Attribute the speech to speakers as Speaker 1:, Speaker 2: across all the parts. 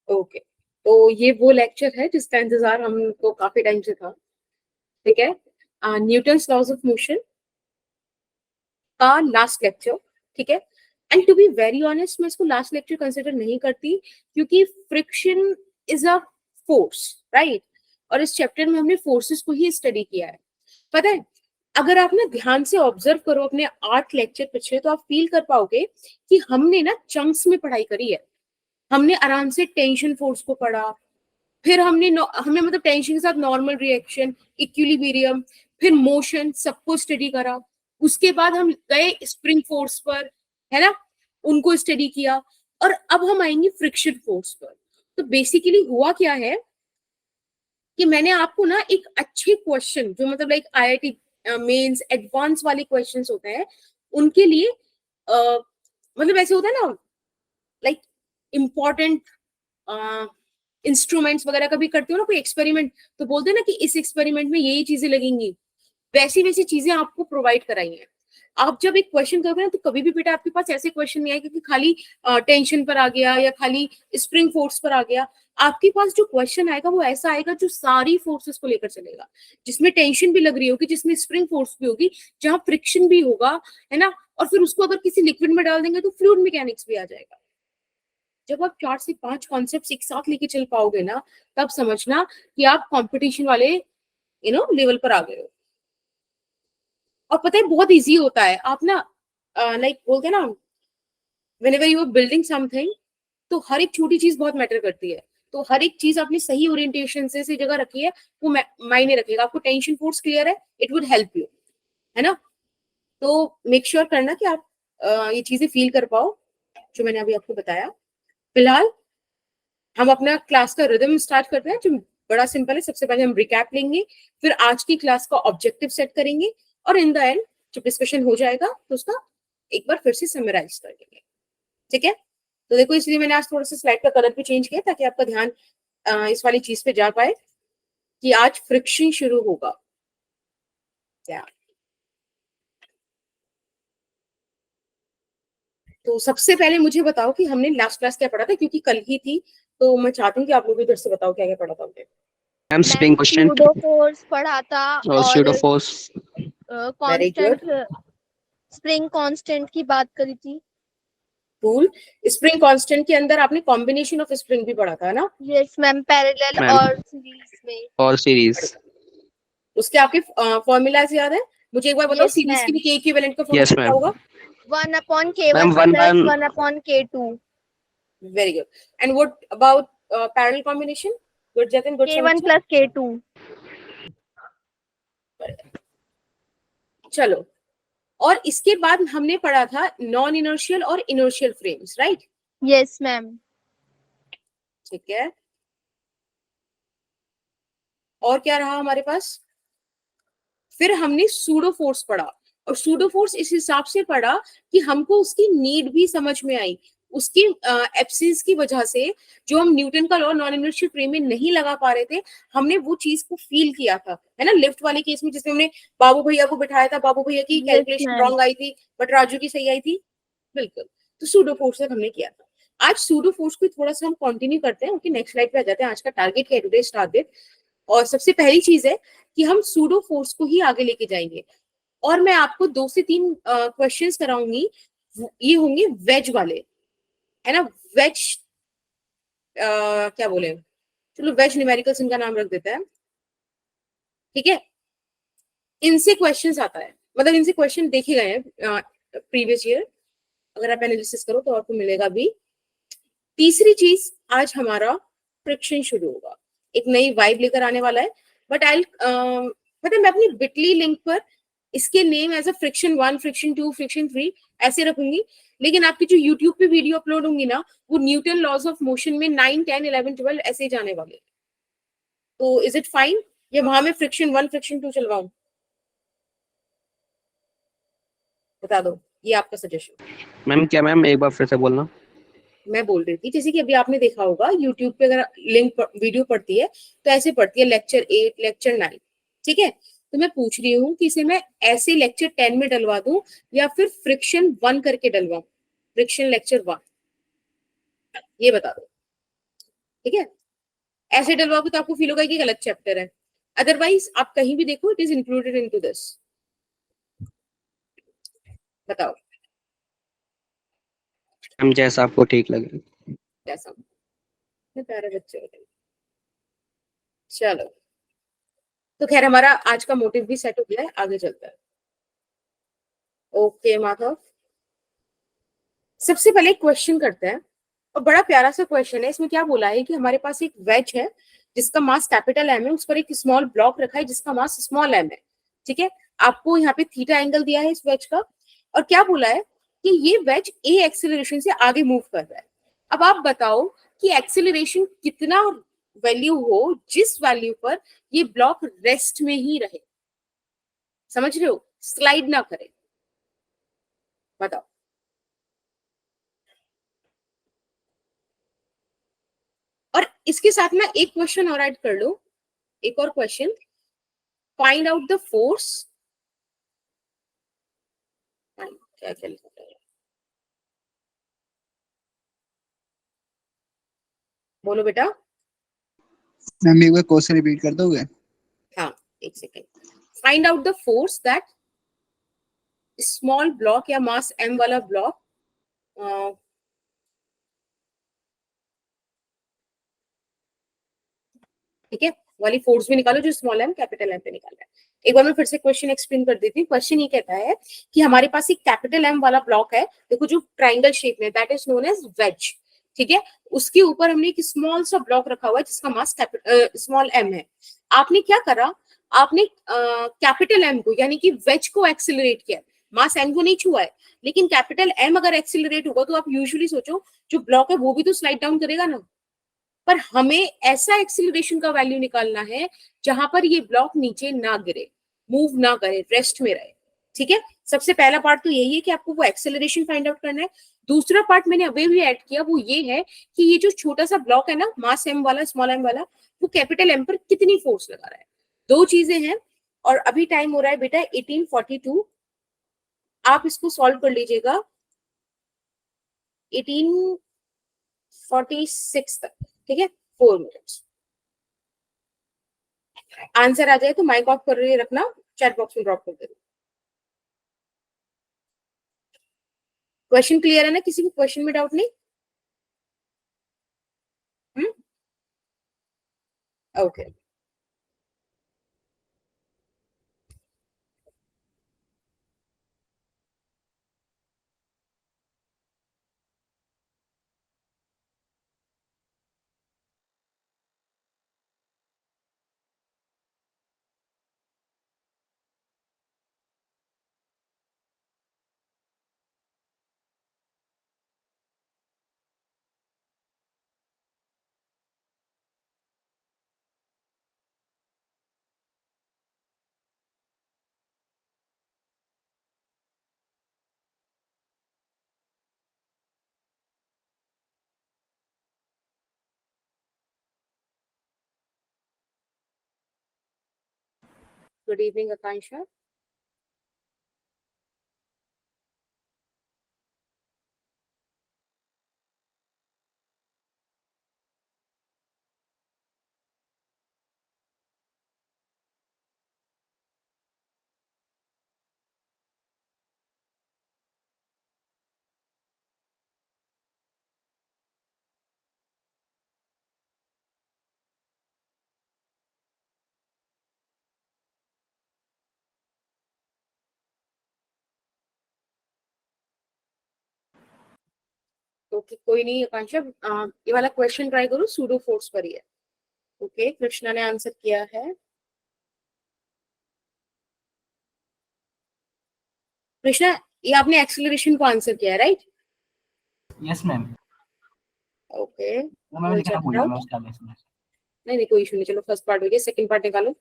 Speaker 1: Okay, तो ये वो लेक्चर है जिसका इंतजार हमको काफी टाइम से था, ठीक है। न्यूटन्स लॉज ऑफ मोशन का लास्ट लेक्चर, ठीक है। And to be very honest, मैं इसको लास्ट लेक्चर कंसिडर नहीं करती, क्योंकि friction is a force, right. और इस चैप्टर में हमने फोर्सेस को ही स्टडी किया है। पता है, अगर आप ना ध्यान से ऑब्जर्व करो अपने 8 लेक्चर पिछले, तो आप फील कर पाओगे कि हमने ना चंक्स में पढ़ाई करी है। हमने आराम से टेंशन फोर्स को पढ़ा, फिर हमने मतलब टेंशन के साथ नॉर्मल रिएक्शन, इक्विलिब्रियम, फिर मोशन, सबको स्टडी करा। उसके बाद हम गए स्प्रिंग फोर्स पर, है ना, उनको स्टडी किया। और अब हम आएंगे फ्रिक्शन फोर्स पर। तो बेसिकली हुआ क्या है कि मैंने आपको ना एक अच्छे क्वेश्चन, जो मतलब लाइक आईआईटी मेंस एडवांस वाले क्वेश्चंस होते हैं, उनके लिए मतलब ऐसे होता है ना, लाइक इम्पोर्टेंट इंस्ट्रूमेंट्स वगैरह कभी करते हो ना कोई एक्सपेरिमेंट, तो बोलते हैं ना कि इस एक्सपेरिमेंट में यही चीजें लगेंगी, वैसी वैसी चीजें आपको प्रोवाइड कराई हैं। आप जब एक क्वेश्चन करोगे ना, तो कभी भी बेटा आपके पास ऐसे क्वेश्चन नहीं आएगा कि खाली टेंशन पर आ गया या खाली स्प्रिंग फोर्स पर आ गया। आपके पास जो क्वेश्चन आएगा वो ऐसा आएगा जो सारी फोर्सेस को लेकर चलेगा, जिसमें टेंशन भी लग रही होगी, जिसमें स्प्रिंग फोर्स भी होगी, जहां फ्रिक्शन भी होगा, है ना। और फिर उसको अगर किसी लिक्विड में डाल देंगे तो फ्लूइड मैकेनिक्स भी आ जाएगा। जब आप 4 से 5 कॉन्सेप्ट एक साथ लेके चल पाओगे ना, तब समझना कि आप कंपटीशन वाले लेवल पर आ गए हो। और पता है बहुत इजी होता है, आप ना लाइक बोलते हैं ना, whenever you are building something, तो हर एक छोटी चीज बहुत मैटर करती है। तो हर एक चीज अपनी सही ओरिएंटेशन से सही जगह रखी है, वो मायने रखेगा। आपको टेंशन फोर्स क्लियर है, इट वुड हेल्प यू, है ना। तो मेक श्योर करना कि आप ये चीजें फील कर पाओ जो मैंने अभी आपको बताया। फिलहाल हम अपना क्लास का रिदम स्टार्ट करते हैं, जो बड़ा सिंपल है। सबसे पहले हम रिकैप लेंगे, फिर आज की क्लास का ऑब्जेक्टिव सेट करेंगे, और इन द एंड जब डिस्कशन हो जाएगा तो उसका एक बार फिर से समराइज कर देंगे, ठीक है। तो देखो, इसलिए मैंने आज थोड़ा सा स्लाइड का कलर भी चेंज किया, ताकि आपका ध्यान इस वाली चीज पे जा पाए कि आज फ्रिक्शन शुरू होगा क्या। तो सबसे पहले मुझे बताओ कि हमने लास्ट क्लास क्या पढ़ा था, क्योंकि कल ही थी, तो मैं चाहती हूँ कि आप लोग इधर से बताओ क्या क्या पढ़ा था हमने।
Speaker 2: Ma'am spring question
Speaker 3: pseudo force पढ़ा था,
Speaker 2: और
Speaker 3: और
Speaker 2: pseudo force.
Speaker 1: Very good.
Speaker 3: Constant, spring constant की बात करी थी।
Speaker 1: टूल, स्प्रिंग कांस्टेंट के अंदर आपने कॉम्बिनेशन ऑफ स्प्रिंग भी पढ़ा था ना।
Speaker 3: यस मैम, पैरेलल
Speaker 2: मैम
Speaker 3: और सीरीज में।
Speaker 2: और सीरीज।
Speaker 1: उसके आपके फॉर्मूलाज याद है? मुझे एक बार बताओ,
Speaker 3: यस
Speaker 1: सीरीज के
Speaker 3: मैम,
Speaker 1: भी के इक्विवेलेंट का
Speaker 2: यस
Speaker 1: फॉर्मूला क्या
Speaker 2: मैम।
Speaker 1: होगा?
Speaker 3: 1/k1
Speaker 2: ma'am one
Speaker 3: plus
Speaker 2: one
Speaker 3: 1/k2।
Speaker 1: Very good. And what about parallel combination? Good Jatin, good
Speaker 3: k1
Speaker 1: समीक्षा।
Speaker 3: Plus k2।
Speaker 1: चलो, और इसके बाद हमने पढ़ा था नॉन इनर्शियल और inertial frames, right.
Speaker 3: Yes ma'am.
Speaker 1: ठीक है, और क्या रहा हमारे पास? फिर हमने सूडो फोर्स पढ़ा, और सूडो फोर्स इस हिसाब से पढ़ा कि हमको उसकी नीड भी समझ में आई। उसकी एब्सेंस की वजह से, जो हम न्यूटन का लॉ नॉन इनर्शियल फ्रेम में नहीं लगा पा रहे थे, हमने वो चीज को फील किया था, है ना। लिफ्ट वाले केस में जिसमें हमने बाबू भैया को बिठाया था, बाबू भैया की
Speaker 3: yes
Speaker 1: calculation
Speaker 3: ma'am.
Speaker 1: Wrong I थी, बट राजू की सही आई थी। बिल्कुल। तो सूडो फोर्स तक हमने किया था। आज सूडो फोर्स को थोड़ा सा हम कंटिन्यू करते हैं, ओके। नेक्स्ट स्लाइड पे आ जाते हैं। आज का टारगेट क्या है, टुडेस टारगेट। और सबसे पहली चीज है कि हम सूडो फोर्स को ही आगे लेके जाएंगे, और मैं आपको 2 से 3 क्वेश्चंस कराऊंगी। ये होंगे वेज वाले, है ना। वेज क्या बोले, चलो वेज न्यूमेरिकल्स इनका नाम रख देते हैं, ठीक है। इनसे क्वेश्चंस आता है, मतलब इनसे क्वेश्चन देखे गए हैं प्रीवियस ईयर। अगर आप एनालिसिस करो तो आपको मिलेगा भी। तीसरी चीज, आज हमारा फ्रिक्शन शुरू होगा, एक नई वाइब लेकर आने वाला है। बट आई मतलब मैं अपनी बिटली लिंक पर इसके name as a friction 1, friction 2, friction 3 ऐसे रखूंगी। लेकिन आपकी जो यूट्यूब पे वीडियो अपलोड होंगी ना, वो न्यूटन लॉज ऑफ मोशन में 9, 10, 11, 12 ऐसे ही जाने वाले। तो इज इट फाइन, या वहां में फ्रिक्शन 1, फ्रिक्शन 2 चलवाऊं? बता दो, ये आपका सजेशन।
Speaker 2: मैम क्या मैम एक बार फिर से बोलना।
Speaker 1: मैं बोल रही थी, जैसे कि अभी आपने देखा होगा यूट्यूब पे, अगर लिंक वीडियो पढ़ती है तो ऐसे पढ़ती है लेक्चर 8, लेक्चर 9, ठीक है। तो मैं पूछ रही हूँ कि इसे मैं ऐसे लेक्चर 10 में डलवा दूं, या फिर फ्रिक्शन 1 करके डलवाऊं, फ्रिक्शन लेक्चर 1, ये बता दो। ठीक है, ऐसे डलवाओगे तो आपको फील होगा कि गलत चैप्टर है, अदरवाइज आप कहीं भी देखो it is included into this. बताओ
Speaker 2: मैम जैसा आपको ठीक लगे।
Speaker 1: कैसा, कितने प्यारे बच्चे होते हैं। चलो, तो खैर हमारा आज का मोटिव भी सेट हो गया है, आगे चलता है। ओके माधव, सबसे पहले क्वेश्चन करते हैं, और बड़ा प्यारा सा क्वेश्चन है। इसमें क्या बोला है कि हमारे पास एक वेज है जिसका मास कैपिटल एम है, उस पर एक स्मॉल ब्लॉक रखा है जिसका मास स्मॉल एम है। ठीक है, आपको यहाँ पे थीटा एंगल दिया है इस वेज का, और क्या बोला है कि ये वेज ए एक्सेलरेशन से आगे मूव कर रहा है। अब आप बताओ कि एक्सेलरेशन कितना वैल्यू हो जिस वैल्यू पर ये ब्लॉक रेस्ट में ही रहे, समझ रहे हो, स्लाइड ना करे। बताओ। और इसके साथ ना एक क्वेश्चन और ऐड कर लो, एक और question, find out the force. क्या क्या लिखा है? बोलो बेटा।
Speaker 4: मैम एक बार क्वेश्चन रिपीट कर दोगे?
Speaker 1: हाँ, एक second. Find out the force that small block या मास एम वाला ब्लॉक, ठीक है, वाली फोर्स भी निकालो जो स्मॉल एम कैपिटल एम पे निकाल रहा है। एक बार मैं फिर से क्वेश्चन एक्सप्लेन कर देती हूँ। क्वेश्चन ये कहता है कि हमारे पास एक कैपिटल एम वाला ब्लॉक है, देखो जो ट्राइंगल शेप में, that is known as wedge. ठीक है, उसके ऊपर हमने एक स्मॉल सा ब्लॉक रखा हुआ है जिसका मास स्मॉल एम है। आपने क्या करा, आपने कैपिटल एम को यानी कि वेज को एक्सिलरेट किया, मास एम को नहीं छुआ है, लेकिन कैपिटल एम अगर एक्सिलरेट होगा तो आप यूजुअली सोचो जो ब्लॉक है वो भी तो स्लाइड डाउन करेगा ना। पर हमें ऐसा एक्सिलरेशन का वैल्यू निकालना है जहां पर ये ब्लॉक नीचे ना गिरे, मूव ना करे, रेस्ट में रहे। ठीक है, सबसे पहला पार्ट तो यही है कि आपको वो एक्सेलरेशन फाइंड आउट करना है। दूसरा पार्ट मैंने अभी भी ऐड किया, वो ये है कि ये जो छोटा सा ब्लॉक है ना, मास एम वाला, स्मॉल एम वाला, वो कैपिटल एम पर कितनी फोर्स लगा रहा है। दो चीजें हैं, और अभी टाइम हो रहा है बेटा 1842। आप इसको सॉल्व कर लीजिएगा 1846 तक। ठीक है, 4 मिनट्स। आंसर आ जाए तो माइक ऑफ कर रखना, चैट बॉक्स में ड्रॉप कर देना। क्वेश्चन क्लियर है ना, किसी को क्वेश्चन में डाउट नहीं? ओके। गुड इवनिंग आकांक्षा। ओके, कोई नहीं आकांक्षा, ये वाला क्वेश्चन ट्राई करो, सूडो फोर्स पर ही है। ओके, कृष्णा ने आंसर किया है। कृष्णा, ये आपने एक्सेलरेशन को आंसर किया है, राइट?
Speaker 5: Yes ma'am.
Speaker 1: ओके,
Speaker 5: वो मैंने लिखना भूल गया, मैं उसका इसमें।
Speaker 1: नहीं नहीं कोई इशू नहीं, चलो फर्स्ट पार्ट हो गया, सेकंड पार्ट निकालो।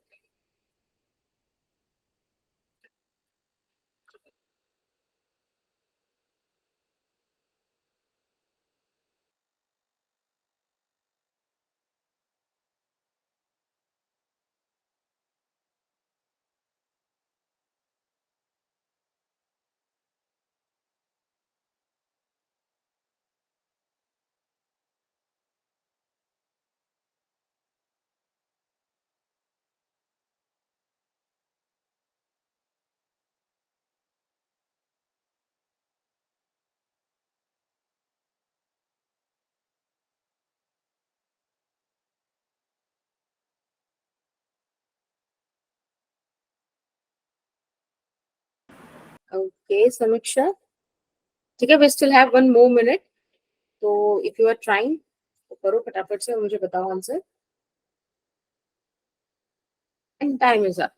Speaker 1: ओके समीक्षा, ठीक है, we still have 1 more minute, तो इफ यू आर ट्राइंग तो करो फटाफट से और मुझे बताओ answer, and time is up.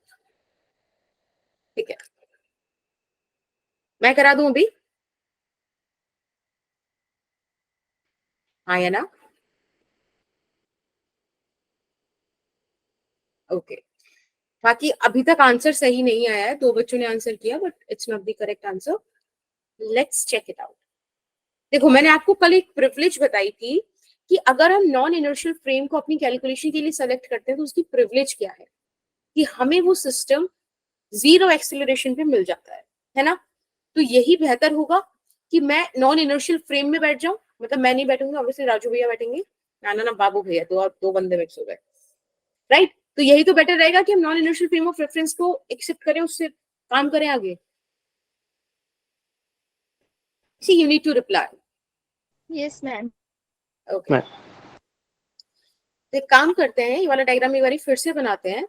Speaker 1: ठीक है, मैं करा दूं अभी, हाँ या ना? ओके, बाकी अभी तक आंसर सही नहीं आया है, 2 बच्चों ने आंसर किया but it's not the correct answer. Let's check it out. देखो, मैंने आपको कल एक प्रिविलेज बताई थी कि अगर हम नॉन इनर्शियल फ्रेम को अपनी कैलकुलेशन के लिए सेलेक्ट करते हैं तो उसकी प्रिविलेज क्या है कि हमें वो सिस्टम 0 एक्सेलरेशन पे मिल जाता है ना? तो यही बेहतर होगा कि मैं नॉन इनर्शियल फ्रेम में बैठ जाऊं, मतलब मैं नहीं बैठूंगी, ऑब्वियसली राजू भैया बैठेंगे, नाना ना बाबू भैया, दो बंदे मिक्स हो गए, राइट? तो यही तो बेटर रहेगा कि हम non inertial frame of reference को एक्सेप्ट करें, उससे काम करें आगे। See you need to reply.
Speaker 3: Yes, ma'am.
Speaker 1: Okay, तो एक काम करते हैं, ये वाला डायग्राम एक बार फिर से बनाते हैं।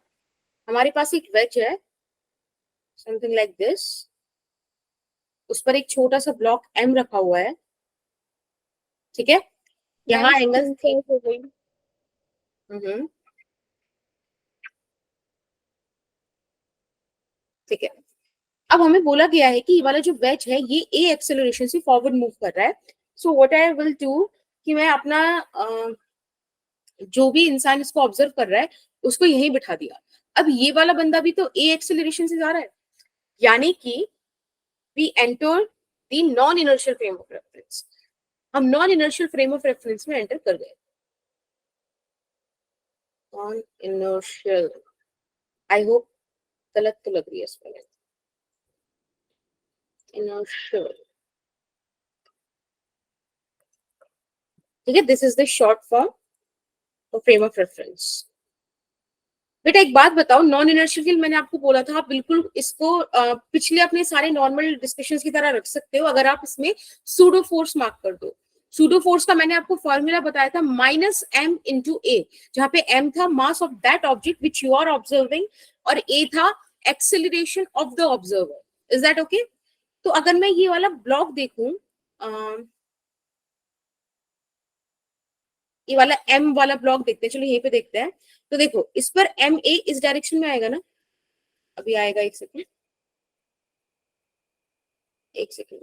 Speaker 1: हमारे पास एक वेज है, समथिंग लाइक दिस, उस पर एक छोटा सा ब्लॉक एम रखा हुआ है, ठीक है? यहाँ
Speaker 3: Ma'am,
Speaker 1: एंगल
Speaker 3: screen share हो गई।
Speaker 1: ठीक है, अब हमें बोला गया है कि ये वाला जो वेज है ये ए एक्सेलरेशन से फॉरवर्ड मूव कर रहा है। So what I will do कि मैं अपना जो भी इंसान इसको ऑब्जर्व कर रहा है उसको यहीं बिठा दिया। अब ये वाला बंदा भी तो ए एक्सेलरेशन से जा रहा है, यानी कि we enter the non inertial frame of reference. हम non inertial frame of reference में एंटर कर गए। नॉन इनर्शियल, आई होप गलत तो लग रही है इसमें, इनर्शियल, ठीक है, this is the short form of frame of reference. बेटा एक बात बताओ, नॉन इनर्शियल मैंने आपको बोला था आप बिल्कुल इसको पिछले अपने सारे नॉर्मल डिस्कशंस की तरह रख सकते हो अगर आप इसमें सूडो फोर्स मार्क कर दो। सूडो फोर्स का मैंने आपको फॉर्मूला बताया था -m into a, जहां पे m था mass of that object which you are observing और a था acceleration of the observer. Is that okay? तो अगर मैं ये वाला ब्लॉक देखूं, ये वाला m वाला ब्लॉक देखते हैं, चलो यहीं पे देखते हैं। तो देखो इस पर एम ए इस डायरेक्शन में आएगा ना, अभी आएगा, एक सेकेंड, एक सेकेंड,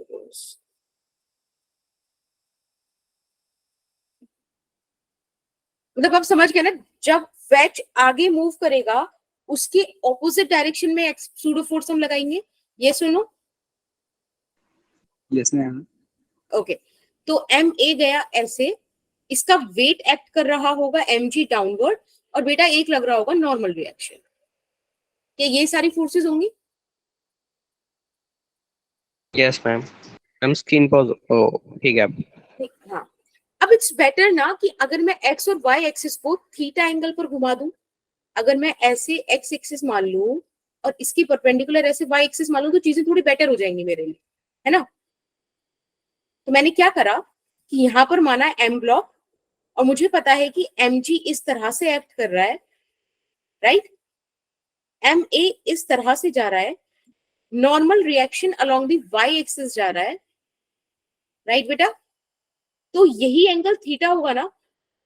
Speaker 1: मतलब आप समझ गए ना, जब वेज आगे मूव करेगा उसके ऑपोजिट डायरेक्शन में सूडो फोर्स हम लगाएंगे। ये सुनो,
Speaker 4: यस मैम।
Speaker 1: ओके, तो एम ए गया ऐसे, इसका वेट एक्ट कर रहा होगा एम जी डाउनवर्ड, और बेटा एक लग रहा होगा नॉर्मल रिएक्शन। क्या ये सारी फोर्सेस होंगी?
Speaker 2: Yes ma'am. Ma'am screen pause, ओ ठीक है।
Speaker 1: ठीक, हाँ। अब इट्स बेटर ना कि अगर मैं एक्स और वाई एक्सिस को थीटा एंगल पर घुमा दूं, अगर मैं ऐसे एक्स एक्सिस मान लूं और इसकी परपेंडिकुलर ऐसे वाई एक्सिस मान लूं तो चीजें थोड़ी बेटर हो जाएंगी मेरे लिए, है ना? तो मैंने क्या करा कि यहाँ पर माना एम ब्लॉक, और मुझे पता है कि एम जी इस तरह से एक्ट कर रहा है, राइट? एम ए इस तरह से जा रहा है, normal reaction along the y axis जा रहा है, राइट बेटा? तो यही एंगल थीटा होगा ना?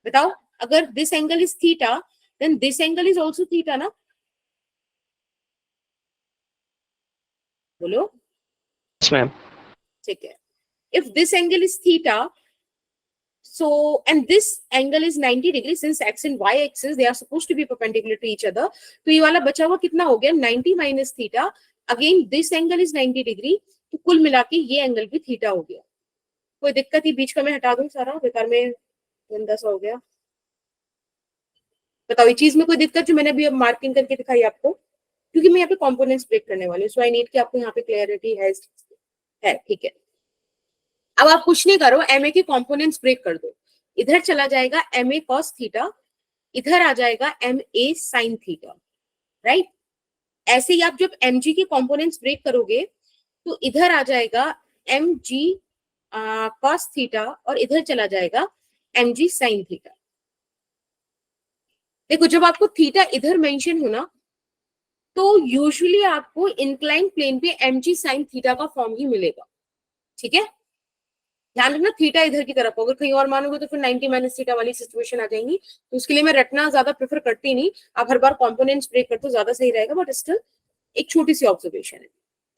Speaker 1: बताओ, अगर this angle is theta then this angle is also theta ना? बोलो।
Speaker 2: Yes ma'am.
Speaker 1: ठीक है, if this angle is theta, so and this angle is 90 degrees, since x and y axis they are supposed to be perpendicular to each other, तो ये वाला बचा हुआ कितना हो गया 90 minus theta, again this angle is 90 degree, तो कुल मिला के ये एंगल भी थीटा हो गया। कोई दिक्कत? ही बीच का मैं हटा दूं, सारा बेकार में गंदा सा हो गया। बताओ, ये चीज में कोई दिक्कत जो मैंने अभी अब मार्किंग करके दिखाई आपको, क्योंकि मैं यहाँ पे कंपोनेंट्स ब्रेक करने वाली हूँ, सो आई नीड कि आपको यहाँ पे क्लियरिटी है, ठीक है? अब आप कुछ नहीं करो, एम ए के कंपोनेंट्स ब्रेक कर दो, इधर चला जाएगा एम ए कॉस थीटा, इधर आ जाएगा m a sine theta, right? ऐसे ही आप जब एम जी के कंपोनेंट्स ब्रेक करोगे तो इधर आ जाएगा एम जी कॉस थीटा और इधर चला जाएगा एम जी साइन थीटा। देखो, जब आपको थीटा इधर मेंशन हो ना तो यूजुअली आपको इंक्लाइन प्लेन पे mg sin थीटा का फॉर्म ही मिलेगा, ठीक है। ध्यान रखना थीटा इधर की तरफ, अगर कहीं और मानोगे तो फिर 90 माइनस थीटा वाली सिचुएशन आ जाएंगी, तो उसके लिए मैं रटना ज्यादा प्रेफर करती नहीं, आप हर बार कंपोनेंट्स ब्रेक करते हो ज्यादा सही रहेगा, बट स्टिल एक छोटी सी ऑब्जर्वेशन है।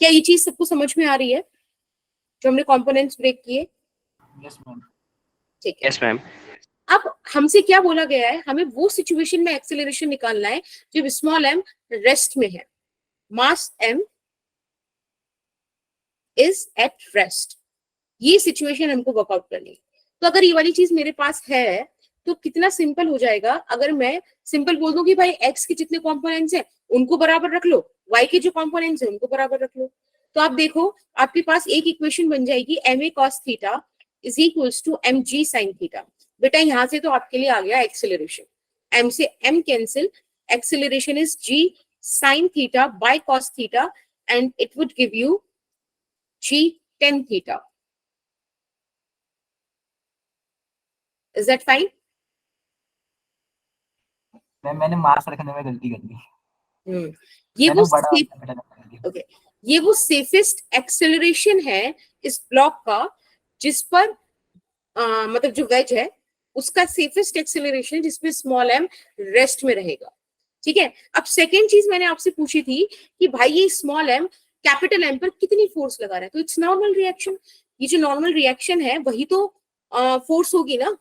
Speaker 1: क्या ये चीज सबको समझ में आ रही है जो हमने कंपोनेंट्स ब्रेक किए?
Speaker 5: Yes, ma'am.
Speaker 1: ठीक है।
Speaker 2: Yes, ma'am.
Speaker 1: अब हमसे क्या बोला गया है, हमें वो सिचुएशन में एक्सेलरेशन निकालना है जब स्मॉल m रेस्ट में है, मास m इज एट रेस्ट, ये सिचुएशन हमको वर्कआउट करनी है। तो अगर ये वाली चीज मेरे पास है तो कितना सिंपल हो जाएगा, अगर मैं सिंपल बोल दूं कि भाई x के जितने कंपोनेंट्स हैं उनको बराबर रख लो, y के जो कंपोनेंट्स हैं उनको बराबर रख लो, तो आप देखो आपके पास एक इक्वेशन बन जाएगी ma cos theta is equals to mg sin theta. बेटा यहां से तो आपके लिए आ गया एक्सेलरेशन, m से m cancel, acceleration is g sin theta by cos theta and it would give you g tan theta. Is that fine?
Speaker 5: Ma'am मैंने मार्क्स रखने में गलती कर दी,
Speaker 1: ये
Speaker 5: मैंने
Speaker 1: वो
Speaker 5: बड़ा
Speaker 1: सेफ,
Speaker 5: बेटा कर दिया।
Speaker 1: ओके, ये वो सेफेस्ट एक्सेलरेशन है इस ब्लॉक का जिस पर मतलब जो वेज है उसका सेफेस्ट एक्सेलरेशन जिसमें स्मॉल m रेस्ट में रहेगा, ठीक है। अब सेकेंड चीज मैंने आपसे पूछी थी कि भाई ये स्मॉल m कैपिटल M पर कितनी फोर्स लगा रहा है, तो इट्स नॉर्मल रिएक्शन, ये जो नॉर्मल रिएक्शन है वही तो फोर्स होगी ना,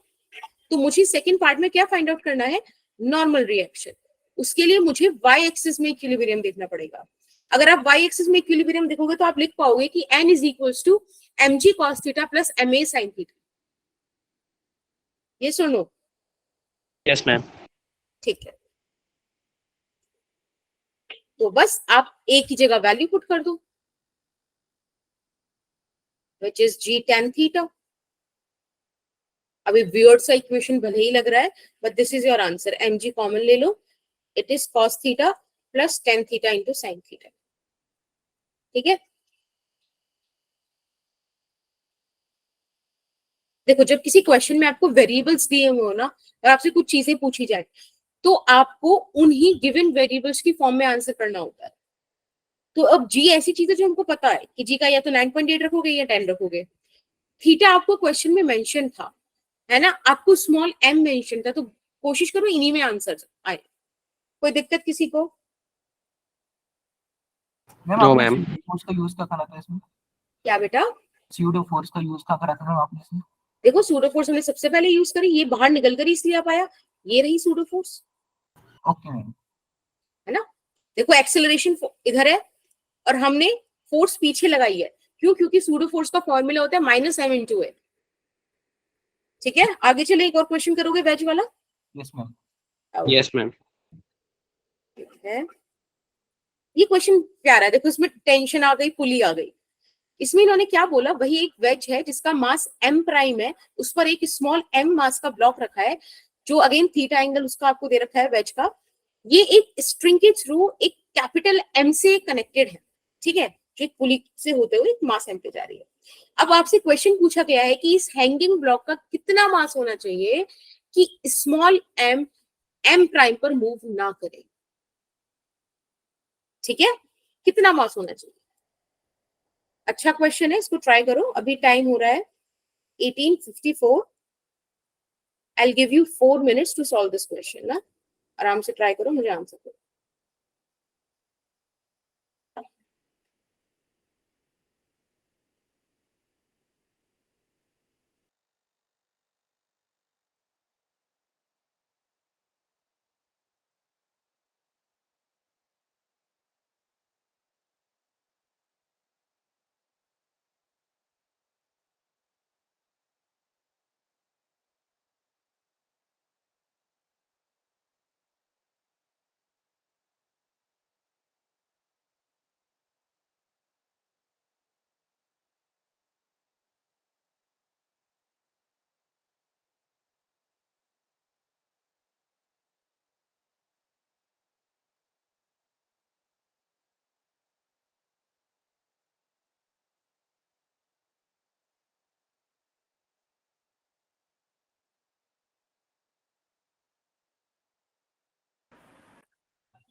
Speaker 1: तो मुझे सेकंड पार्ट में क्या फाइंड आउट करना है, नॉर्मल रिएक्शन। उसके लिए मुझे वाई एक्सिस में इक्विलिब्रियम देखना पड़ेगा। अगर आप वाई एक्सिस में इक्विलिब्रियम देखोगे तो आप लिख पाओगे कि n is equals to mg cos theta plus ma sin theta, ये सुनो,
Speaker 2: Yes, ma'am.
Speaker 1: ठीक है। तो बस आप एक ही जगह वैल्यू पुट कर दो, which is g tan theta. अभी वियर्ड सा इक्वेशन भले ही लग रहा है but this is your answer, mg common ले लो, it is cos theta plus tan theta into sin theta, ठीक है। देखो जब किसी क्वेश्चन में आपको वेरिएबल्स दिए हुए हो ना और आपसे कुछ चीजें पूछी जाए तो आपको उन्हीं गिवन वेरिएबल्स की फॉर्म में आंसर करना होता है। तो अब जी ऐसी चीज है जो हमको पता है कि जी का या तो 9.8 रखोगे या 10 रखोगे, थीटा आपको क्वेश्चन में मेंशन था, है ना, आपको स्मॉल m मेंशन था, तो कोशिश करो इन्हीं में आंसर आए। कोई दिक्कत किसी को?
Speaker 5: मैम
Speaker 2: No,
Speaker 5: आपने
Speaker 2: ma'am.
Speaker 5: स्यूडो फोर्स का यूज क्या करा था इसमें?
Speaker 1: क्या बेटा?
Speaker 5: स्यूडो फोर्स का यूज क्या करा था मैम आपने इसमें?
Speaker 1: देखो सूडो फोर्स हमने सबसे पहले यूज करी, ये बाहर निकल कर ही इसलिए आ पाया, ये रही सूडो फोर्स,
Speaker 5: ओके मैम।
Speaker 1: है ना। देखो एक्सेलरेशन इधर है और हमने फोर्स पीछे लगाई है, क्यों? क्योंकि सूडो फोर्स का फॉर्मूला होता है माइनस m इंटू ए, ठीक है। आगे चले एक और क्वेश्चन करोगे वेज वाला?
Speaker 5: Yes ma'am.
Speaker 2: Yes, ma'am.
Speaker 1: है ये क्वेश्चन प्यारा है, देखो इसमें टेंशन आ गई, पुली आ गई। इसमें इन्होंने क्या बोला, वही एक वेज है जिसका मास m प्राइम है, उस पर एक स्मॉल m मास का ब्लॉक रखा है जो अगेन थीटा एंगल उसका आपको दे रखा है वेज का, ये एक स्ट्रिंग के थ्रू एक कैपिटल M से कनेक्टेड है, ठीक है, जो एक पुली से होते हुए एक मास m पे जा रही है। अब आपसे क्वेश्चन पूछा गया है कि इस हैंगिंग ब्लॉक का कितना मास होना चाहिए कि स्मॉल m m प्राइम पर मूव ना करे, ठीक है, कितना मास होना चाहिए। अच्छा क्वेश्चन है, इसको ट्राई करो, अभी टाइम हो रहा है 18:54। I'll give you 4 minutes to solve this question ना, आराम से ट्राई करो, मुझे आंसर करो।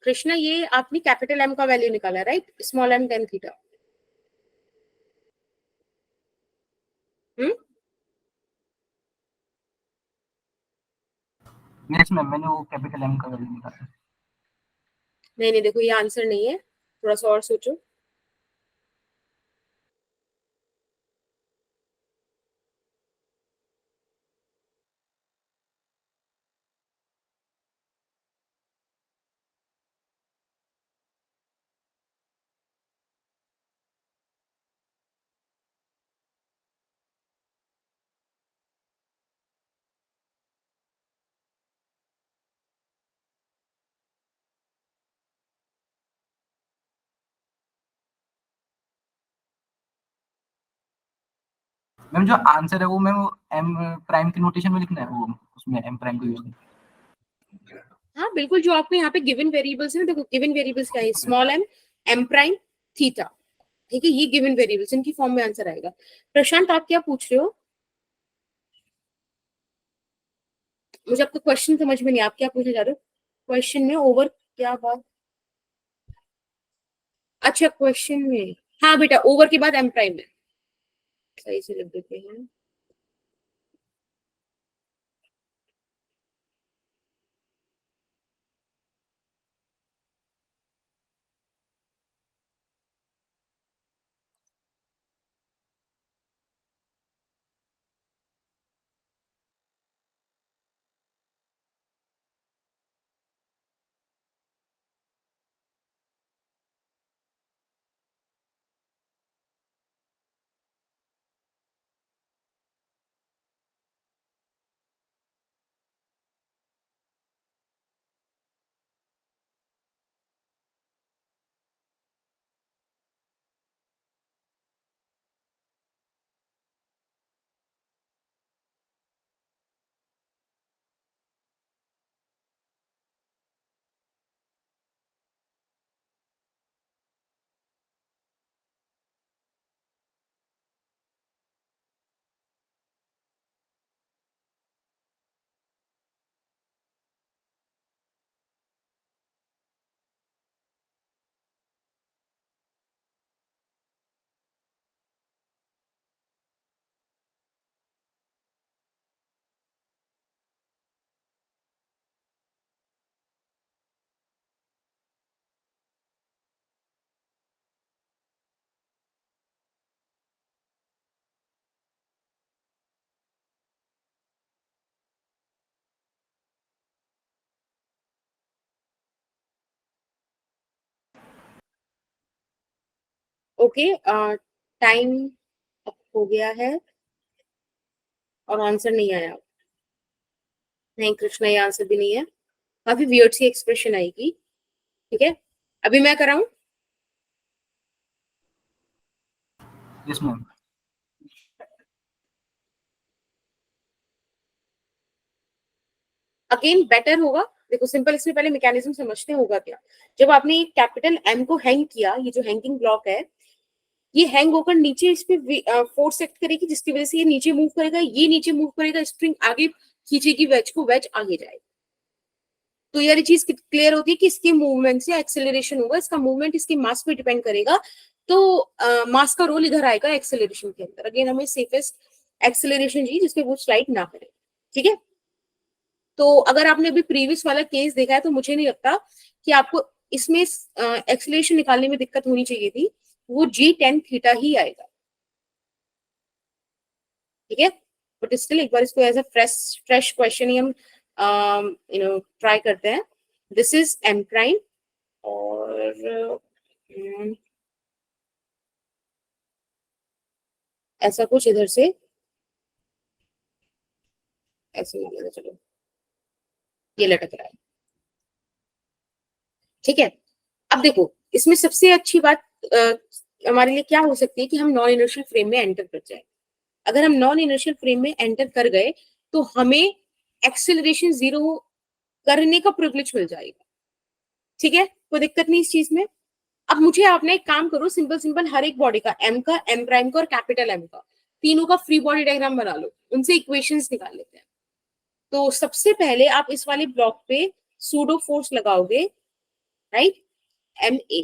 Speaker 1: कृष्णा ये आपने कैपिटल एम का वैल्यू निकाला, right? Small m tan theta.
Speaker 5: Yes ma'am, मैंने वो कैपिटल एम का वैल्यू निकाला।
Speaker 1: नहीं नहीं, देखो ये आंसर नहीं है, थोड़ा सा और सोचो।
Speaker 5: मैम जो आंसर है वो मैम एम प्राइम की नोटेशन में लिखना है, वो उसमें एम प्राइम को यूज करना।
Speaker 1: हाँ बिल्कुल, जो आपने यहाँ पे गिवन वेरिएबल्स है, देखो गिवन वेरिएबल्स क्या है, small m, m prime, theta, ठीक है, ये गिवन वेरिएबल्स, इनकी फॉर्म में आंसर आएगा। प्रशांत आप क्या पूछ रहे हो? मुझे आपका क्वेश्चन समझ में नहीं, आप क्या पूछने जा रहे हो क्वेश्चन में? ओवर क्या बात? अच्छा क्वेश्चन में, हाँ बेटा, ओवर के बाद एम प्राइम है, सही से लिख देते हैं। ओके, टाइम हो गया है और आंसर नहीं आया। नहीं कृष्णा, ये आंसर भी नहीं है, काफी वियर्ड सी एक्सप्रेशन आएगी, ठीक है? अभी मैं कराऊं?
Speaker 5: Yes ma'am.
Speaker 1: अगेन बेटर होगा, देखो सिंपल, इसमें पहले मैकेनिज्म समझते हैं होगा क्या। जब आपने कैपिटल एम को हैंग किया, ये जो हैंगिंग ब्लॉक है, ये हैंग होकर नीचे इस पे फोर्स एक्ट करेगी, जिसकी वजह से ये नीचे मूव करेगा, ये नीचे मूव करेगा, स्प्रिंग आगे खींचेगी वेज को, वेज आगे जाएगा। तो ये चीज क्लियर होती है कि इसके मूवमेंट से एक्सेलरेशन होगा, इसका मूवमेंट इसके मास पे डिपेंड करेगा। तो मास का रोल इधर आएगा एक्सेलरेशन के अंदर। अगेन हमें सेफेस्ट एक्सेलरेशन चाहिए जिसपे वो स्लाइड ना करे, ठीक है? तो अगर आपने अभी प्रीवियस वाला केस देखा है तो मुझे नहीं लगता कि आपको इसमें एक्सेलरेशन निकालने में दिक्कत होनी चाहिए थी, वो G10 थीटा ही आएगा, ठीक है? बट स्टिल एक बार इसको एज अ फ्रेश क्वेश्चन ही हम ट्राई करते हैं। दिस इज एम प्राइम और ऐसा कुछ इधर से ऐसे मान लेते, चलो ये लटक रहा है, ठीक है? अब देखो इसमें सबसे अच्छी बात हमारे लिए क्या हो सकती है कि हम नॉन इनर्शियल फ्रेम में एंटर कर जाए। अगर हम नॉन इनर्शियल फ्रेम में एंटर कर गए तो हमें एक्सेलरेशन जीरो करने का प्रिविलेज मिल जाएगा, ठीक है? कोई दिक्कत नहीं इस चीज में। अब मुझे आपने एक काम करो, सिंपल सिंपल हर एक बॉडी का, एम का, एम प्राइम का और कैपिटल एम का, तीनों का फ्री बॉडी डायग्राम बना लो, उनसे इक्वेशंस निकाल लेते हैं। तो सबसे पहले आप इस वाले ब्लॉक पे सूडो फोर्स लगाओगे राइट, एम ए।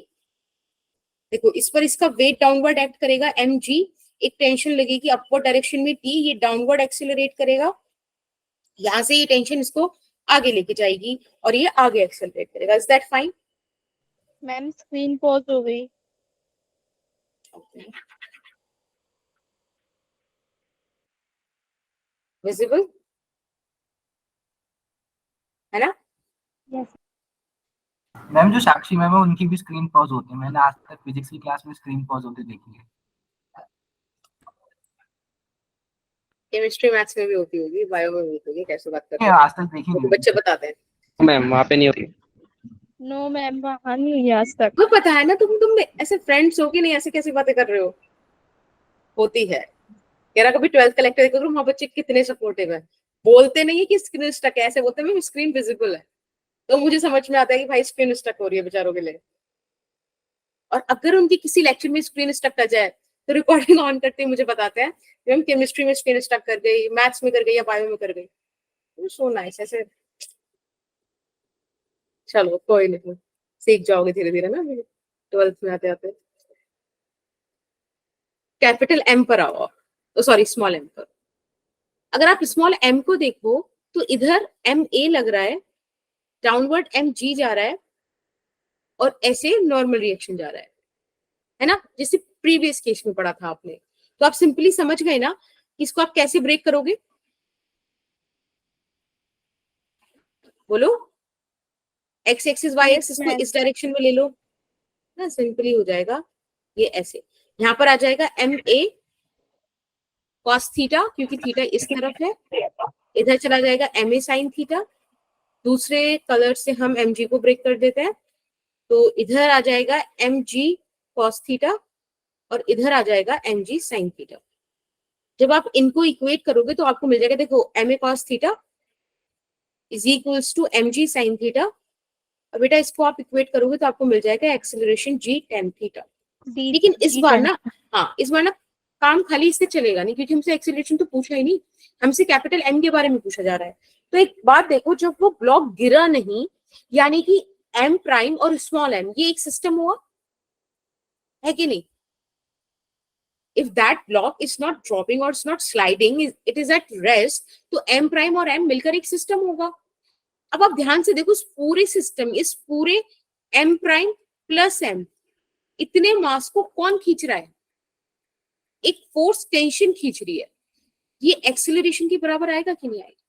Speaker 1: देखो इस पर इसका वेट डाउनवर्ड एक्ट करेगा एम जी, एक टेंशन लगेगी अपवर्ड डायरेक्शन में टी, ये डाउनवर्ड एक्सेलरेट करेगा, यहां से ये टेंशन इसको आगे लेके जाएगी और ये आगे एक्सेलरेट करेगा। Is that fine?
Speaker 3: Ma'am screen pause हो गई।
Speaker 1: विजिबल है ना?
Speaker 3: यस
Speaker 5: मैम जो साक्षी मैम है उनकी भी स्क्रीन पॉज होती है, मैंने आज तक फिजिक्स की क्लास में स्क्रीन पॉज होते देखी है।
Speaker 1: केमिस्ट्री मैथ्स में भी होती होगी, बायो में भी होती होगी, कैसे बात करते
Speaker 5: नहीं,
Speaker 1: हैं
Speaker 5: आज तक देखी
Speaker 1: वो तो
Speaker 5: नहीं।
Speaker 1: बच्चे बताते हैं।
Speaker 2: मैम वहाँ पे नहीं होती।
Speaker 3: नो मैम वहाँ नहीं हुई आज तक।
Speaker 1: वो पता है ना, तुम ऐसे फ्रेंड्स हो कि नहीं, ऐसे कैसे बातें कर रहे हो? होती है। यार कभी 12th का लेक्चर देखो तो वहाँ बच्चे कितने सपोर्टिव है, बोलते नहीं है कि स्क्रीन स्टक है, ऐसे बोलते हैं स्क्रीन विजिबल है, तो मुझे समझ में आता है कि भाई स्क्रीन स्टक हो रही है बेचारों के लिए। और अगर उनकी किसी लेक्चर में स्क्रीन स्टक कर जाए तो रिकॉर्डिंग ऑन करते ही मुझे बताते हैं कि हम केमिस्ट्री में स्क्रीन स्टक कर गई, मैथ्स में कर गई या बायो में कर गई। So nice. ऐसे चलो कोई नहीं, सीख जाओगे धीरे धीरे ना 12th में आते आते। कैपिटल एम पर आओ, सॉरी स्मॉल एम पर। अगर आप स्मॉल एम को देखो तो इधर एम ए लग रहा है, डाउनवर्ड एम जी जा रहा है और ऐसे नॉर्मल रिएक्शन जा रहा है ना, जैसे प्रीवियस केस में पढ़ा था आपने। तो आप सिंपली समझ गए ना कि इसको आप कैसे ब्रेक करोगे? बोलो। एक्स एक्सिस वाई एक्सिस को इस डायरेक्शन में ले लो ना, सिंपली हो जाएगा ये ऐसे। यहाँ पर आ जाएगा एम ए कॉस थीटा, क्योंकि थीटा इस तरफ है, इधर चला जाएगा एम ए साइन थीटा। दूसरे कलर से हम एम जी को ब्रेक कर देते हैं, तो इधर आ जाएगा एम जी कॉस थीटा और इधर आ जाएगा एम जी साइन थीटा। जब आप इनको इक्वेट करोगे तो आपको मिल जाएगा, देखो m a cos theta is equals to m g sine theta, और बेटा इसको आप इक्वेट करोगे तो आपको मिल जाएगा एक्सेलरेशन जी टेन थीटा। लेकिन इस बार ना, हाँ इस बार ना काम खाली इससे चलेगा नहीं, क्योंकि हमसे एक्सेलरेशन तो पूछा ही नहीं, हमसे कैपिटल एम के बारे में पूछा जा रहा है। तो एक बात देखो, जब वो ब्लॉक गिरा नहीं, यानी कि एम प्राइम और स्मॉल एम ये एक सिस्टम हुआ है कि नहीं? if that block is not dropping or it's not sliding, it is at rest, तो m प्राइम और m मिलकर एक सिस्टम होगा। अब आप ध्यान से देखो, इस पूरे सिस्टम, इस पूरे m प्राइम प्लस m, इतने मास को कौन खींच रहा है? एक फोर्स टेंशन खींच रही है। ये एक्सेलरेशन के बराबर आएगा कि नहीं आएगा?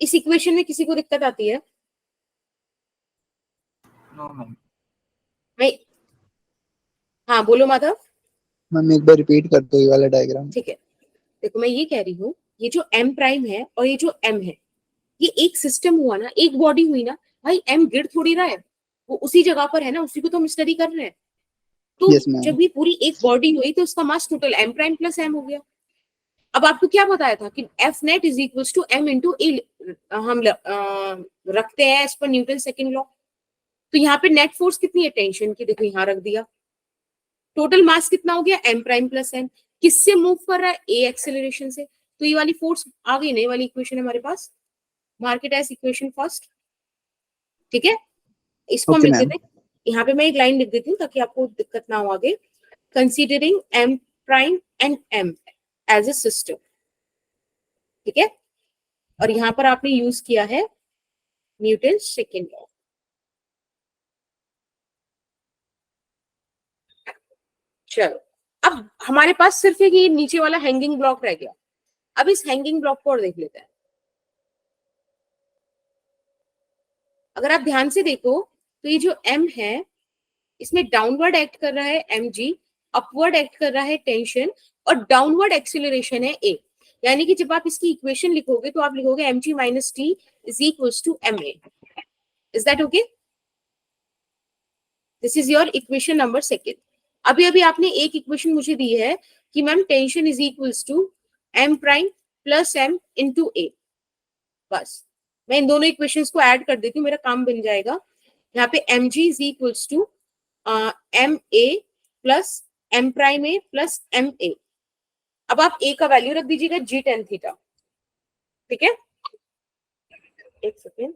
Speaker 1: इस इक्वेशन में किसी को दिक्कत आती है?
Speaker 5: No ma'am.
Speaker 1: भाई हाँ बोलो माधव।
Speaker 4: मैम एक बार रिपीट कर दो ये वाला डायग्राम।
Speaker 1: ठीक है, देखो मैं ये कह रही हूँ, ये जो m प्राइम है और ये जो m है, ये एक सिस्टम हुआ ना, एक बॉडी हुई ना। भाई m गिर थोड़ी रहा है, वो उसी जगह पर है ना, उसी को तो हम स्टडी कर रहे हैं। तो
Speaker 4: Yes, ma'am.
Speaker 1: जब ये पूरी एक बॉडी हुई तो उसका mass total m prime plus m हो गया। अब आपको क्या बताया था कि F net is equal to m into a, हम रखते हैं as per Newton second law. तो यहाँ पे नेट फोर्स कितनी है टेंशन की, देखो यहाँ रख दिया। टोटल मास कितना हो गया m प्राइम प्लस m, किससे मूव कर रहा है? a एक्सेलरेशन से। तो ये वाली फोर्स आ गई, नई वाली इक्वेशन है हमारे पास, mark it as equation first. ठीक है, इसको हम
Speaker 4: Okay,
Speaker 1: लिख
Speaker 4: ma'am.
Speaker 1: देते हैं, यहाँ पे मैं एक लाइन लिख देती हूँ ताकि आपको दिक्कत ना हो आगे। Considering m prime and m as a system, ठीक है, और यहाँ पर आपने यूज किया है न्यूटन सेकेंड लॉ। चलो, अब हमारे पास सिर्फ एक ये नीचे वाला हैंगिंग ब्लॉक रह गया। अब इस हैंगिंग ब्लॉक को और देख लेते हैं। अगर आप ध्यान से देखो तो ये जो m है, इसमें डाउनवर्ड एक्ट कर रहा है mg, अपवर्ड एक्ट कर रहा है टेंशन, और डाउनवर्ड एक्सीलरेशन है a। यानी कि जब आप इसकी इक्वेशन लिखोगे तो आप लिखोगे mg minus t is equals to ma। Is that okay? This is your equation number second. अभी अभी आपने एक इक्वेशन मुझे दी है कि ma'am tension is equals to m prime plus m into a। बस मैं इन दोनों इक्वेशंस को ऐड कर देती हूँ, मेरा काम बन जाएगा। यहाँ पे mg is equals to m a plus m prime a plus m a. अब आप ए का वैल्यू रख दीजिएगा जी टेन थीटा। ठीक है, एक सेकेंड,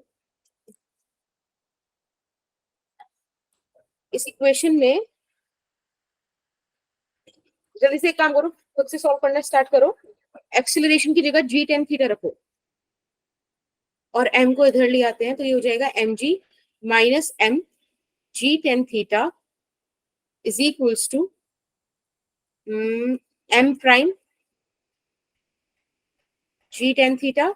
Speaker 1: इस इक्वेशन में जल्दी से एक काम करो, खुद से सॉल्व करना स्टार्ट करो। एक्सीलरेशन की जगह जी टेन थीटा रखो और m को इधर ले आते हैं, तो ये हो जाएगा mg minus m g tan theta is equals to m prime g tan theta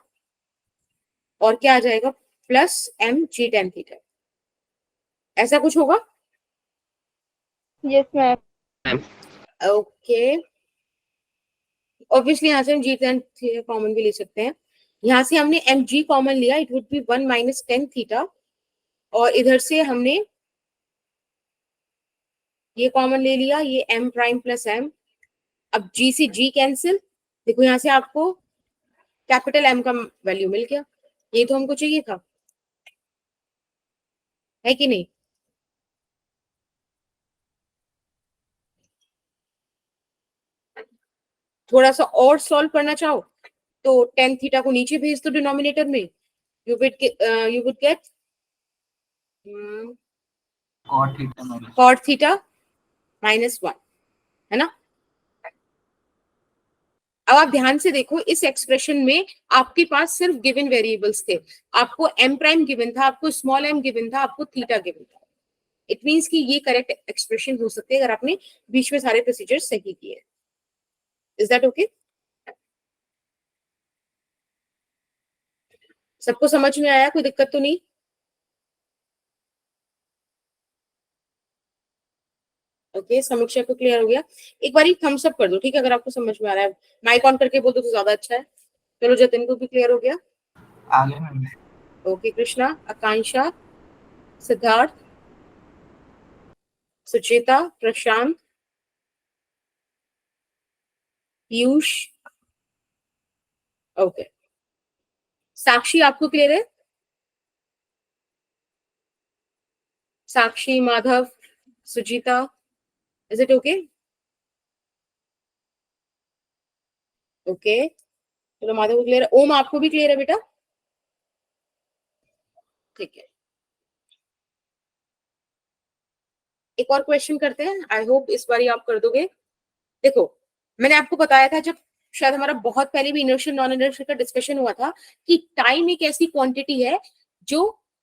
Speaker 1: और क्या आ जाएगा plus m g tan theta. ऐसा कुछ होगा?
Speaker 3: Yes ma'am.
Speaker 2: Ma'am
Speaker 1: okay, obviously यहाँ से हम जी टेन थीटा कॉमन भी ले सकते हैं। यहाँ से हमने एम जी कॉमन लिया, it would B 1 minus ten theta, और इधर से हमने ये कॉमन ले लिया, ये m प्राइम प्लस m। अब g से g कैंसिल, देखो यहाँ से आपको कैपिटल M का वैल्यू मिल गया। ये तो हमको चाहिए था, है कि नहीं? थोड़ा सा और सॉल्व करना चाहो तो टेन थीटा को नीचे भेज दो डिनोमिनेटर में, you would get
Speaker 5: cot theta minus
Speaker 1: cot theta minus one, है ना? अब आप ध्यान से देखो, इस एक्सप्रेशन में आपके पास सिर्फ गिवन वेरिएबल्स थे। आपको m प्राइम गिवन था, आपको स्मॉल m गिवन था, आपको थीटा गिवन था। इट मींस कि ये करेक्ट एक्सप्रेशन हो सकते हैं अगर आपने बीच में सारे प्रोसीजर सही किए। Is that okay? सबको समझ में आया? कोई दिक्कत तो नहीं? ओके, समीक्षा को क्लियर हो गया? एक बार थम्स अप कर दो, ठीक है, अगर आपको समझ में आ रहा है। माइक ऑन करके बोल दो तो ज्यादा अच्छा है। चलो, जतिन को भी क्लियर हो गया?
Speaker 5: आ गया ma'am.
Speaker 1: Okay, Krishna, Akanksha, Siddharth, Suchita, Prashant, Piyush, okay, Sakshi, आपको क्लियर है? Sakshi, Madhav, Sujeeta, is it okay? Okay, चलो, माधव को क्लियर है। ओम, आपको भी क्लियर है बेटा? ठीक है, एक और क्वेश्चन करते हैं। आई होप इस बार आप कर दोगे। देखो, मैंने आपको बताया था जब शायद हमारा बहुत पहले भी इनर्शियल नॉन इनर्शियल का डिस्कशन हुआ था कि टाइम एक ऐसी क्वांटिटी है जो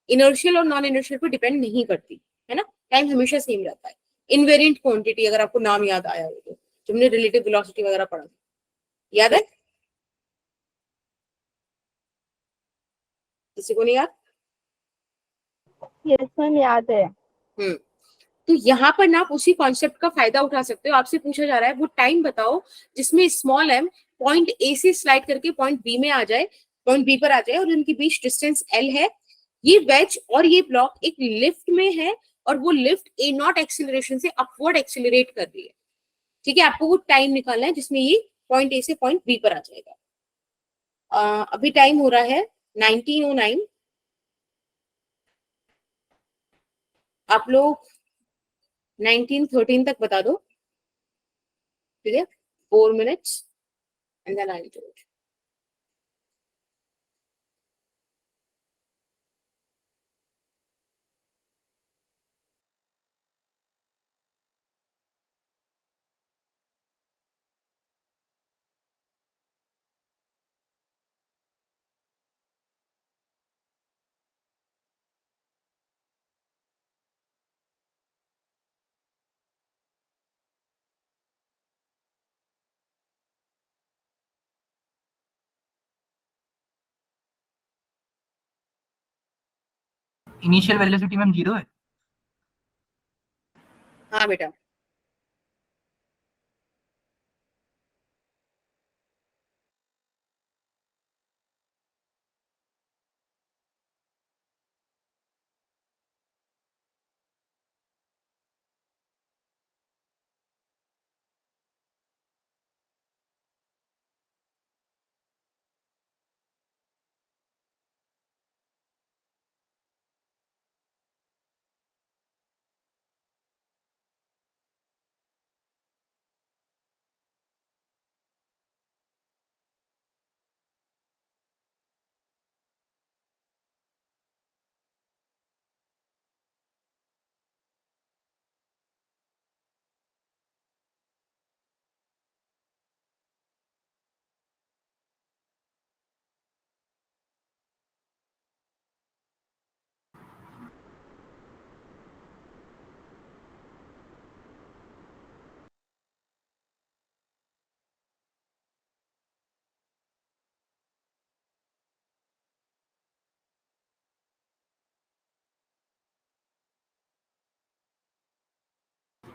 Speaker 1: इनर्शियल और नॉन इनर्शियल पर डिपेंड नहीं करती, है ना? टाइम हमेशा सेम रहता है। इनवेरिएंट क्वांटिटी, अगर आपको नाम याद आया हो तो, तुमने रिलेटिव वेलोसिटी वगैरह पढ़ा था, याद है? किसी को नहीं याद?
Speaker 3: यस मैम, याद है।
Speaker 1: तो यहाँ पर ना आप उसी कॉन्सेप्ट का फायदा उठा सकते हो। आपसे पूछा जा रहा है वो टाइम बताओ जिसमें स्मॉल m पॉइंट ए से स्लाइड करके पॉइंट बी में आ जाए, पॉइंट बी पर आ जाए, और उनके बीच डिस्टेंस l है। ये वेज और ये ब्लॉक एक लिफ्ट में है और वो लिफ्ट ए नॉट एक्सिलरेशन से अपवर्ड एक्सिलरेट कर रही है। ठीक है, आपको वो टाइम निकालना है जिसमें ये पॉइंट ए से पॉइंट बी पर आ जाएगा। अभी टाइम हो रहा है 1909। आप लोग 1913 तक बता दो, ठीक है? 4 minutes and then I'll do it.
Speaker 5: Initial velocity ma'am 0 है।
Speaker 1: हाँ बेटा,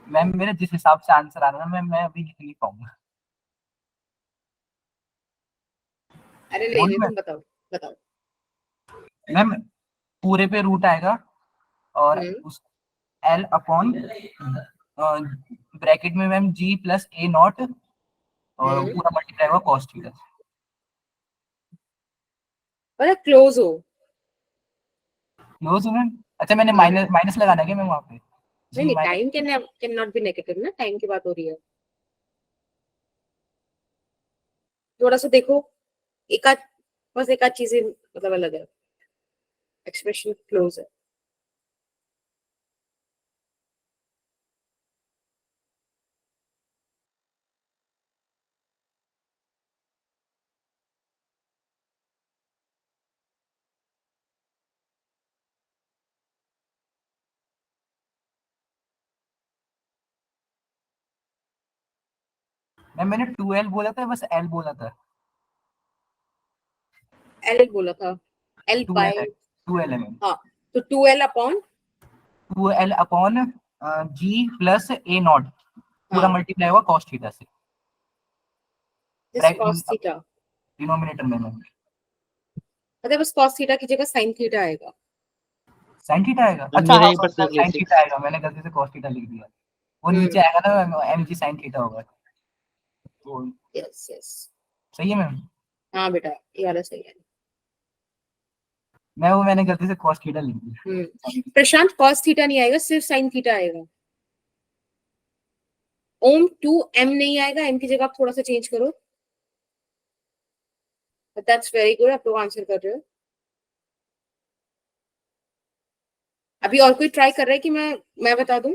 Speaker 5: मैम मेरे जिस हिसाब से आंसर आ रहा है मैं अभी लिख नहीं पाऊंगा।
Speaker 1: अरे नहीं
Speaker 5: बोलूं
Speaker 1: नहीं,
Speaker 5: मैं?
Speaker 1: तुम बताओ बताओ।
Speaker 5: मैम पूरे पे रूट आएगा और उस L अपॉन ब्रैकेट में ma'am G plus A not और पूरा मल्टीप्लाई होगा कॉस थीटा।
Speaker 1: मतलब क्लोज हो।
Speaker 5: Close ma'am? अच्छा मैंने माइनस माइनस लगाना है क्या मैम वहाँ पे?
Speaker 1: नहीं
Speaker 5: G
Speaker 1: नहीं,
Speaker 5: minus.
Speaker 1: Time can not be negative ना, टाइम की बात हो रही है। थोड़ा सा देखो, एक आध, बस एक आध चीजें मतलब अलग है, एक्सप्रेशन क्लोज है।
Speaker 5: मैम मैंने 2L बोला था बस L बोला था।
Speaker 1: एल बोला था, एल
Speaker 5: 2L
Speaker 1: बाय,
Speaker 5: है, 2L है मैम।
Speaker 1: हाँ, तो 2L upon
Speaker 5: 2L upon G plus A not पूरा
Speaker 1: हाँ
Speaker 5: मल्टीप्लाई होगा कॉस थीटा से।
Speaker 1: दिस कॉस थीटा,
Speaker 5: डिनोमिनेटर में मैम
Speaker 1: मतलब बस कॉस थीटा की जगह साइन थीटा आएगा।
Speaker 5: साइन थीटा आएगा। अच्छा
Speaker 2: मेरे
Speaker 5: हाँ
Speaker 2: ही पर
Speaker 5: सॉरी
Speaker 2: देख
Speaker 5: साइन
Speaker 2: लीजिए।
Speaker 5: थीटा आएगा, मैंने गलती से कॉस थीटा लिख दिया। वो नीचे आएगा ना एम जी साइन थीटा होगा। तो
Speaker 1: यस यस,
Speaker 5: सही है मैम?
Speaker 1: हाँ बेटा ये वाला सही है।
Speaker 5: मैंने गलती से कॉस थीटा लिख दिया।
Speaker 1: प्रशांत कॉस थीटा नहीं आएगा, सिर्फ साइन थीटा आएगा। ओम 2m नहीं आएगा, m की जगह आप थोड़ा सा चेंज करो। दैट्स वेरी गुड, आप लोग आंसर कर रहे हो। अभी और कोई ट्राई कर रहा है कि मैं बता दूं?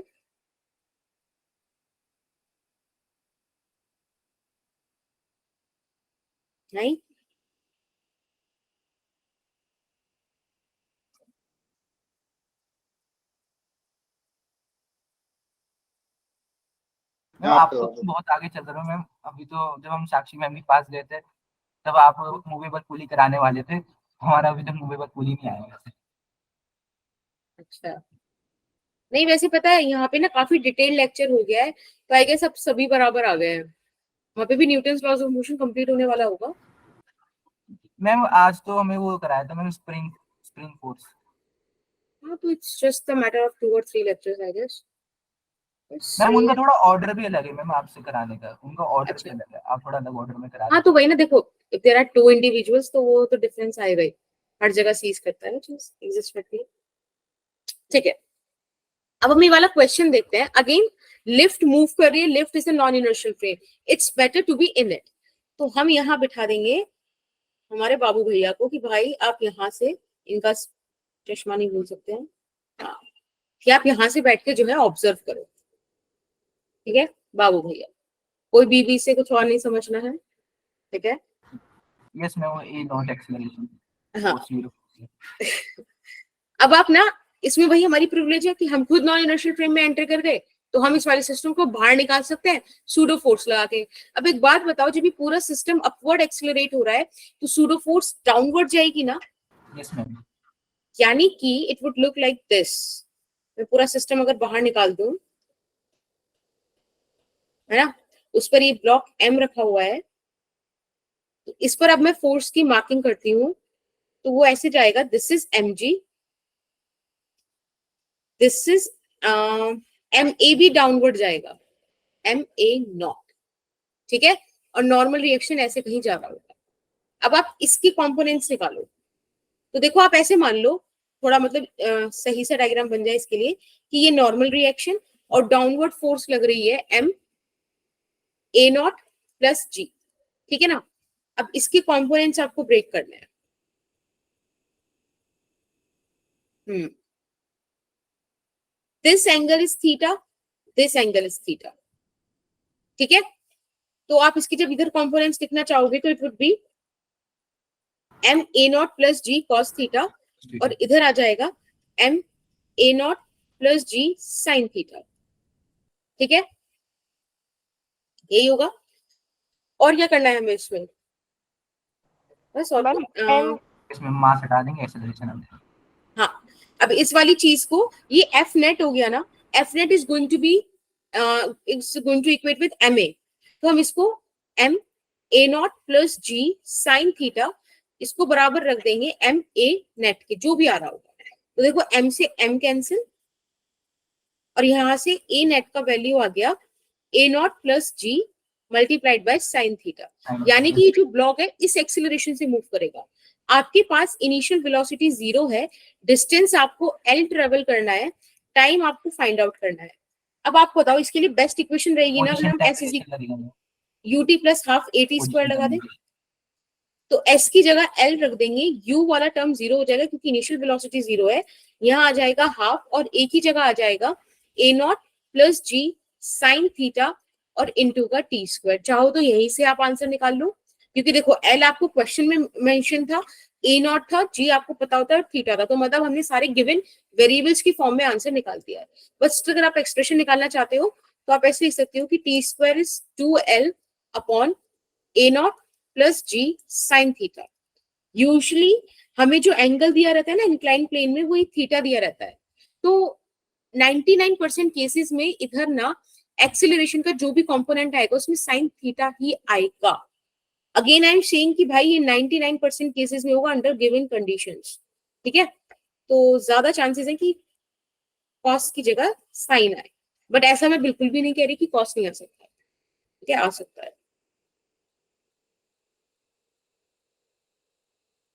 Speaker 1: नहीं,
Speaker 5: मैम आप तो बहुत आगे चल रहे हो मैम। अभी तो जब हम साक्षी मैम के पास गए थे तब आप मूवेबल पुली कराने वाले थे, हमारा अभी तक मूवेबल पुली नहीं आया वैसे।
Speaker 1: अच्छा, नहीं वैसे पता है यहाँ पे ना काफी डिटेल लेक्चर हो गया है, तो आई गेस अब सभी बराबर आ गए हैं। वहाँ पे भी Newton's laws of motion complete होने वाला होगा।
Speaker 5: मैम आज तो हमें वो कराया था मैम स्प्रिंग स्प्रिंग फोर्स।
Speaker 1: हाँ, तो it's just the matter of 2 or 3 lectures I guess.
Speaker 5: Ma'am
Speaker 1: so
Speaker 5: उनका थोड़ा ऑर्डर भी अलग है मैम आपसे कराने का, उनका ऑर्डर भी
Speaker 1: अच्छा,
Speaker 5: अलग है, आप थोड़ा अलग ऑर्डर में करा
Speaker 1: हाँ
Speaker 5: दें।
Speaker 1: तो वही ना, देखो इफ देयर आर 2 इंडिविजुअल्स तो वो तो डिफरेंस आएगा ही, हर जगह सीज करता है ना चीज, एग्जिस्ट करती है। ठीक है, अब हम ये वाला क्वेश्चन देखते हैं। अगेन लिफ्ट मूव कर रही है, lift is a non inertial frame, it's better to be in it. तो हम यहाँ बिठा देंगे हमारे बाबू भैया को कि भाई आप यहाँ से, इनका चश्मा नहीं भूल सकते हैं, हाँ, कि आप यहाँ से बैठ के जो है ऑब्जर्व करो। ठीक है बाबू भैया, कोई बीबी से कुछ और नहीं समझना है, ठीक है।
Speaker 5: यस मैम वो ए नॉट एक्सेलरेशन
Speaker 1: हाँ,
Speaker 5: फोर्स 0।
Speaker 1: अब आप ना, इसमें वही हमारी प्रिविलेज है कि हम खुद नॉन इनर्शियल फ्रेम में एंटर कर गए, तो हम इस वाले सिस्टम को बाहर निकाल सकते हैं सूडो फोर्स लगा के। अब एक बात बताओ, जब ये पूरा सिस्टम अपवर्ड एक्सेलरेट हो रहा है तो सूडो फोर्स डाउनवर्ड जाएगी ना,
Speaker 5: यस मैम।
Speaker 1: यानी कि it would look like this. मैं पूरा सिस्टम अगर बाहर निकाल दूं, है ना, उस पर ये ब्लॉक एम रखा हुआ है, तो इस पर अब मैं फोर्स की मार्किंग करती हूँ, तो वो ऐसे जाएगा, this is m g, this is m a भी डाउनवर्ड जाएगा, एम ए नॉट, ठीक है, और नॉर्मल रिएक्शन ऐसे कहीं जा रहा होगा। अब आप इसकी कंपोनेंट्स निकालो, तो देखो आप ऐसे मान लो, थोड़ा मतलब सही से डायग्राम बन जाए इसके लिए, कि ये नॉर्मल रिएक्शन और डाउनवर्ड फोर्स लग रही है एम ए नॉट प्लस जी, ठीक है ना। अब इसकी कंपोनेंट्स आपको ब्रेक करना है। This angle is theta, this angle is theta, ठीक है। तो आप इसकी जब इधर कंपोनेंट्स लिखना चाहोगे तो it would be m a naught plus g cos theta, और इधर आ जाएगा m a naught plus g sine theta, ठीक है, यही होगा। और क्या करना है हमें इसमें, बस और
Speaker 5: इसमें मास हटा देंगे एक्सेलरेशन हम।
Speaker 1: हाँ, अब इस वाली चीज को, ये एफ नेट हो गया ना, f net is going to be it's going to equate with m a, तो हम इसको m a naught plus g sine theta इसको बराबर रख देंगे एम ए नेट के, जो भी आ रहा होगा। तो देखो एम से एम कैंसिल और यहाँ से ए नेट का वैल्यू आ गया a naught plus g multiplied by sine theta, यानी कि ये जो ब्लॉक है इस एक्सीलरेशन से मूव करेगा। आपके पास इनिशियल वेलोसिटी 0 है, डिस्टेंस आपको एल ट्रेवल करना है, टाइम आपको फाइंड आउट करना है। अब आप बताओ इसके लिए बेस्ट इक्वेशन रहेगी ना, अगर हम S is UT plus half eighty square लगा दें, तो एस की जगह एल रख देंगे, यू वाला टर्म 0 हो जाएगा क्योंकि इनिशियल वेलोसिटी 0 है, यहाँ आ जाएगा हाफ और ए की जगह आ जाएगा a naught plus g sine theta और इनटू का टी स्क्वायर। चाहो तो यहीं से आप आंसर निकाल लो, क्योंकि देखो एल आपको क्वेश्चन में मेंशन था, ए नॉट था, जी आपको पता होता है थीटा था, तो मतलब हमने सारे गिवन वेरिएबल्स की फॉर्म में आंसर निकाल दिया है। बस अगर आप एक्सप्रेशन निकालना चाहते हो तो आप ऐसे लिख सकते हो कि t square is 2l upon a naught plus g sine theta. Usually हमें जो एंगल दिया रहता है ना इंक्लाइन प्लेन में, वो एक थीटा दिया रहता है। तो 99% केसेस में इधर ना एक्सेलरेशन का जो भी कंपोनेंट आएगा उसमें साइन थीटा ही आएगा। अगेन आई एम सेइंग कि भाई ये 99% केसेस में होगा अंडर गिवन कंडीशंस, ठीक है। तो ज्यादा चांसेस है कि कॉस की जगह साइन आए, बट ऐसा मैं बिल्कुल भी नहीं कह रही कि कॉस नहीं आ सकता, ठीक है, आ सकता है।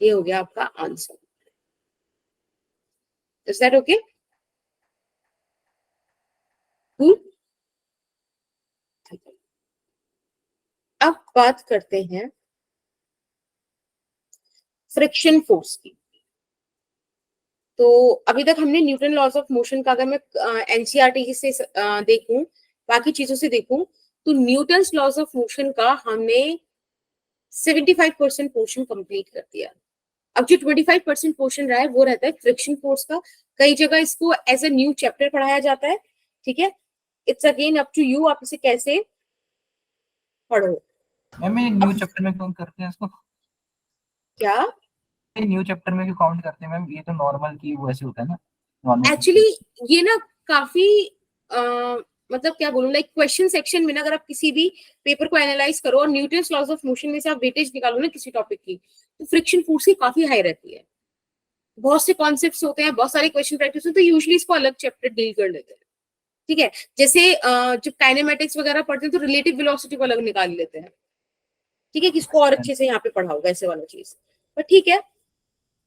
Speaker 1: ये हो गया आपका आंसर। Is that okay? अब बात करते हैं फ्रिक्शन फोर्स की। तो अभी तक हमने न्यूटन लॉज ऑफ मोशन का, अगर मैं एनसीईआरटी से देखूं, बाकी चीजों से देखूं, तो न्यूटन लॉज ऑफ मोशन का हमने 75% पोर्शन कंप्लीट कर दिया। अब जो 25% पोर्शन रहा है वो रहता है फ्रिक्शन फोर्स का। कई जगह इसको एज अ न्यू चैप्टर पढ़ाया जाता है, ठीक है। It's again up to you, आप इसे कैसे पढ़ो।
Speaker 5: मैम न्यू चैप्टर में कौन करते हैं इसको?
Speaker 1: क्या
Speaker 5: न्यू चैप्टर में क्यों काउंट करते हैं मैम? ये तो नॉर्मल की वैसे होता है ना, नॉर्मल।
Speaker 1: एक्चुअली ये ना काफी मतलब क्या बोलूं, लाइक क्वेश्चन सेक्शन में ना, अगर आप किसी भी पेपर को एनालाइज करो और न्यूटन्स लॉज ऑफ मोशन में से आप वेटेज निकालो ना किसी टॉपिक की, तो फ्रिक्शन फोर्स की काफी हाई रहती है। बहुत से कॉन्सेप्ट्स होते हैं, बहुत सारे क्वेश्चन प्रैक्टिस होते हैं, तो यूजुअली इसको अलग चैप्टर डील कर लेते हैं, ठीक है। जैसे जब काइनेमेटिक्स वगैरह पढ़ते हैं तो रिलेटिव वेलोसिटी को अलग निकाल लेते हैं, ठीक है, किसको और अच्छे से यहाँ पे पढ़ाओ वैसे वाला चीज। पर ठीक है,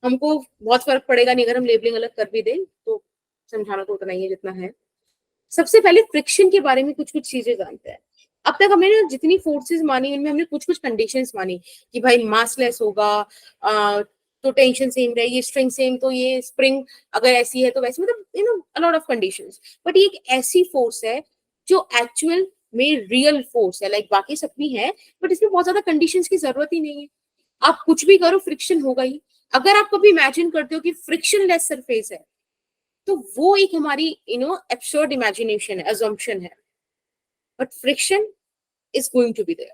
Speaker 1: हमको बहुत फर्क पड़ेगा नहीं अगर हम लेबलिंग अलग कर भी दें, तो समझाना तो उतना ही है जितना है। सबसे पहले फ्रिक्शन के बारे में कुछ कुछ चीजें जानते हैं। अब तक हमने ना जितनी फोर्सेस मानी उनमें हमने कुछ कुछ कंडीशंस मानी कि भाई मासलेस होगा, तो टेंशन सेम रहेगी, स्ट्रिंग सेम, तो ये स्प्रिंग अगर ऐसी है तो वैसे, मतलब you know a lot of conditions. But ये एक ऐसी फोर्स है जो एक्चुअल में रियल फोर्स है, लाइक बाकी सब भी है, बट इसमें बहुत ज्यादा कंडीशंस की जरूरत ही नहीं है। आप कुछ भी करो फ्रिक्शन होगा ही। अगर आप कभी इमेजिन करते हो कि फ्रिक्शनलेस सरफेस है, तो वो एक हमारी एब्सर्ड इमेजिनेशन है, अजम्पशन है, but friction is going to be there.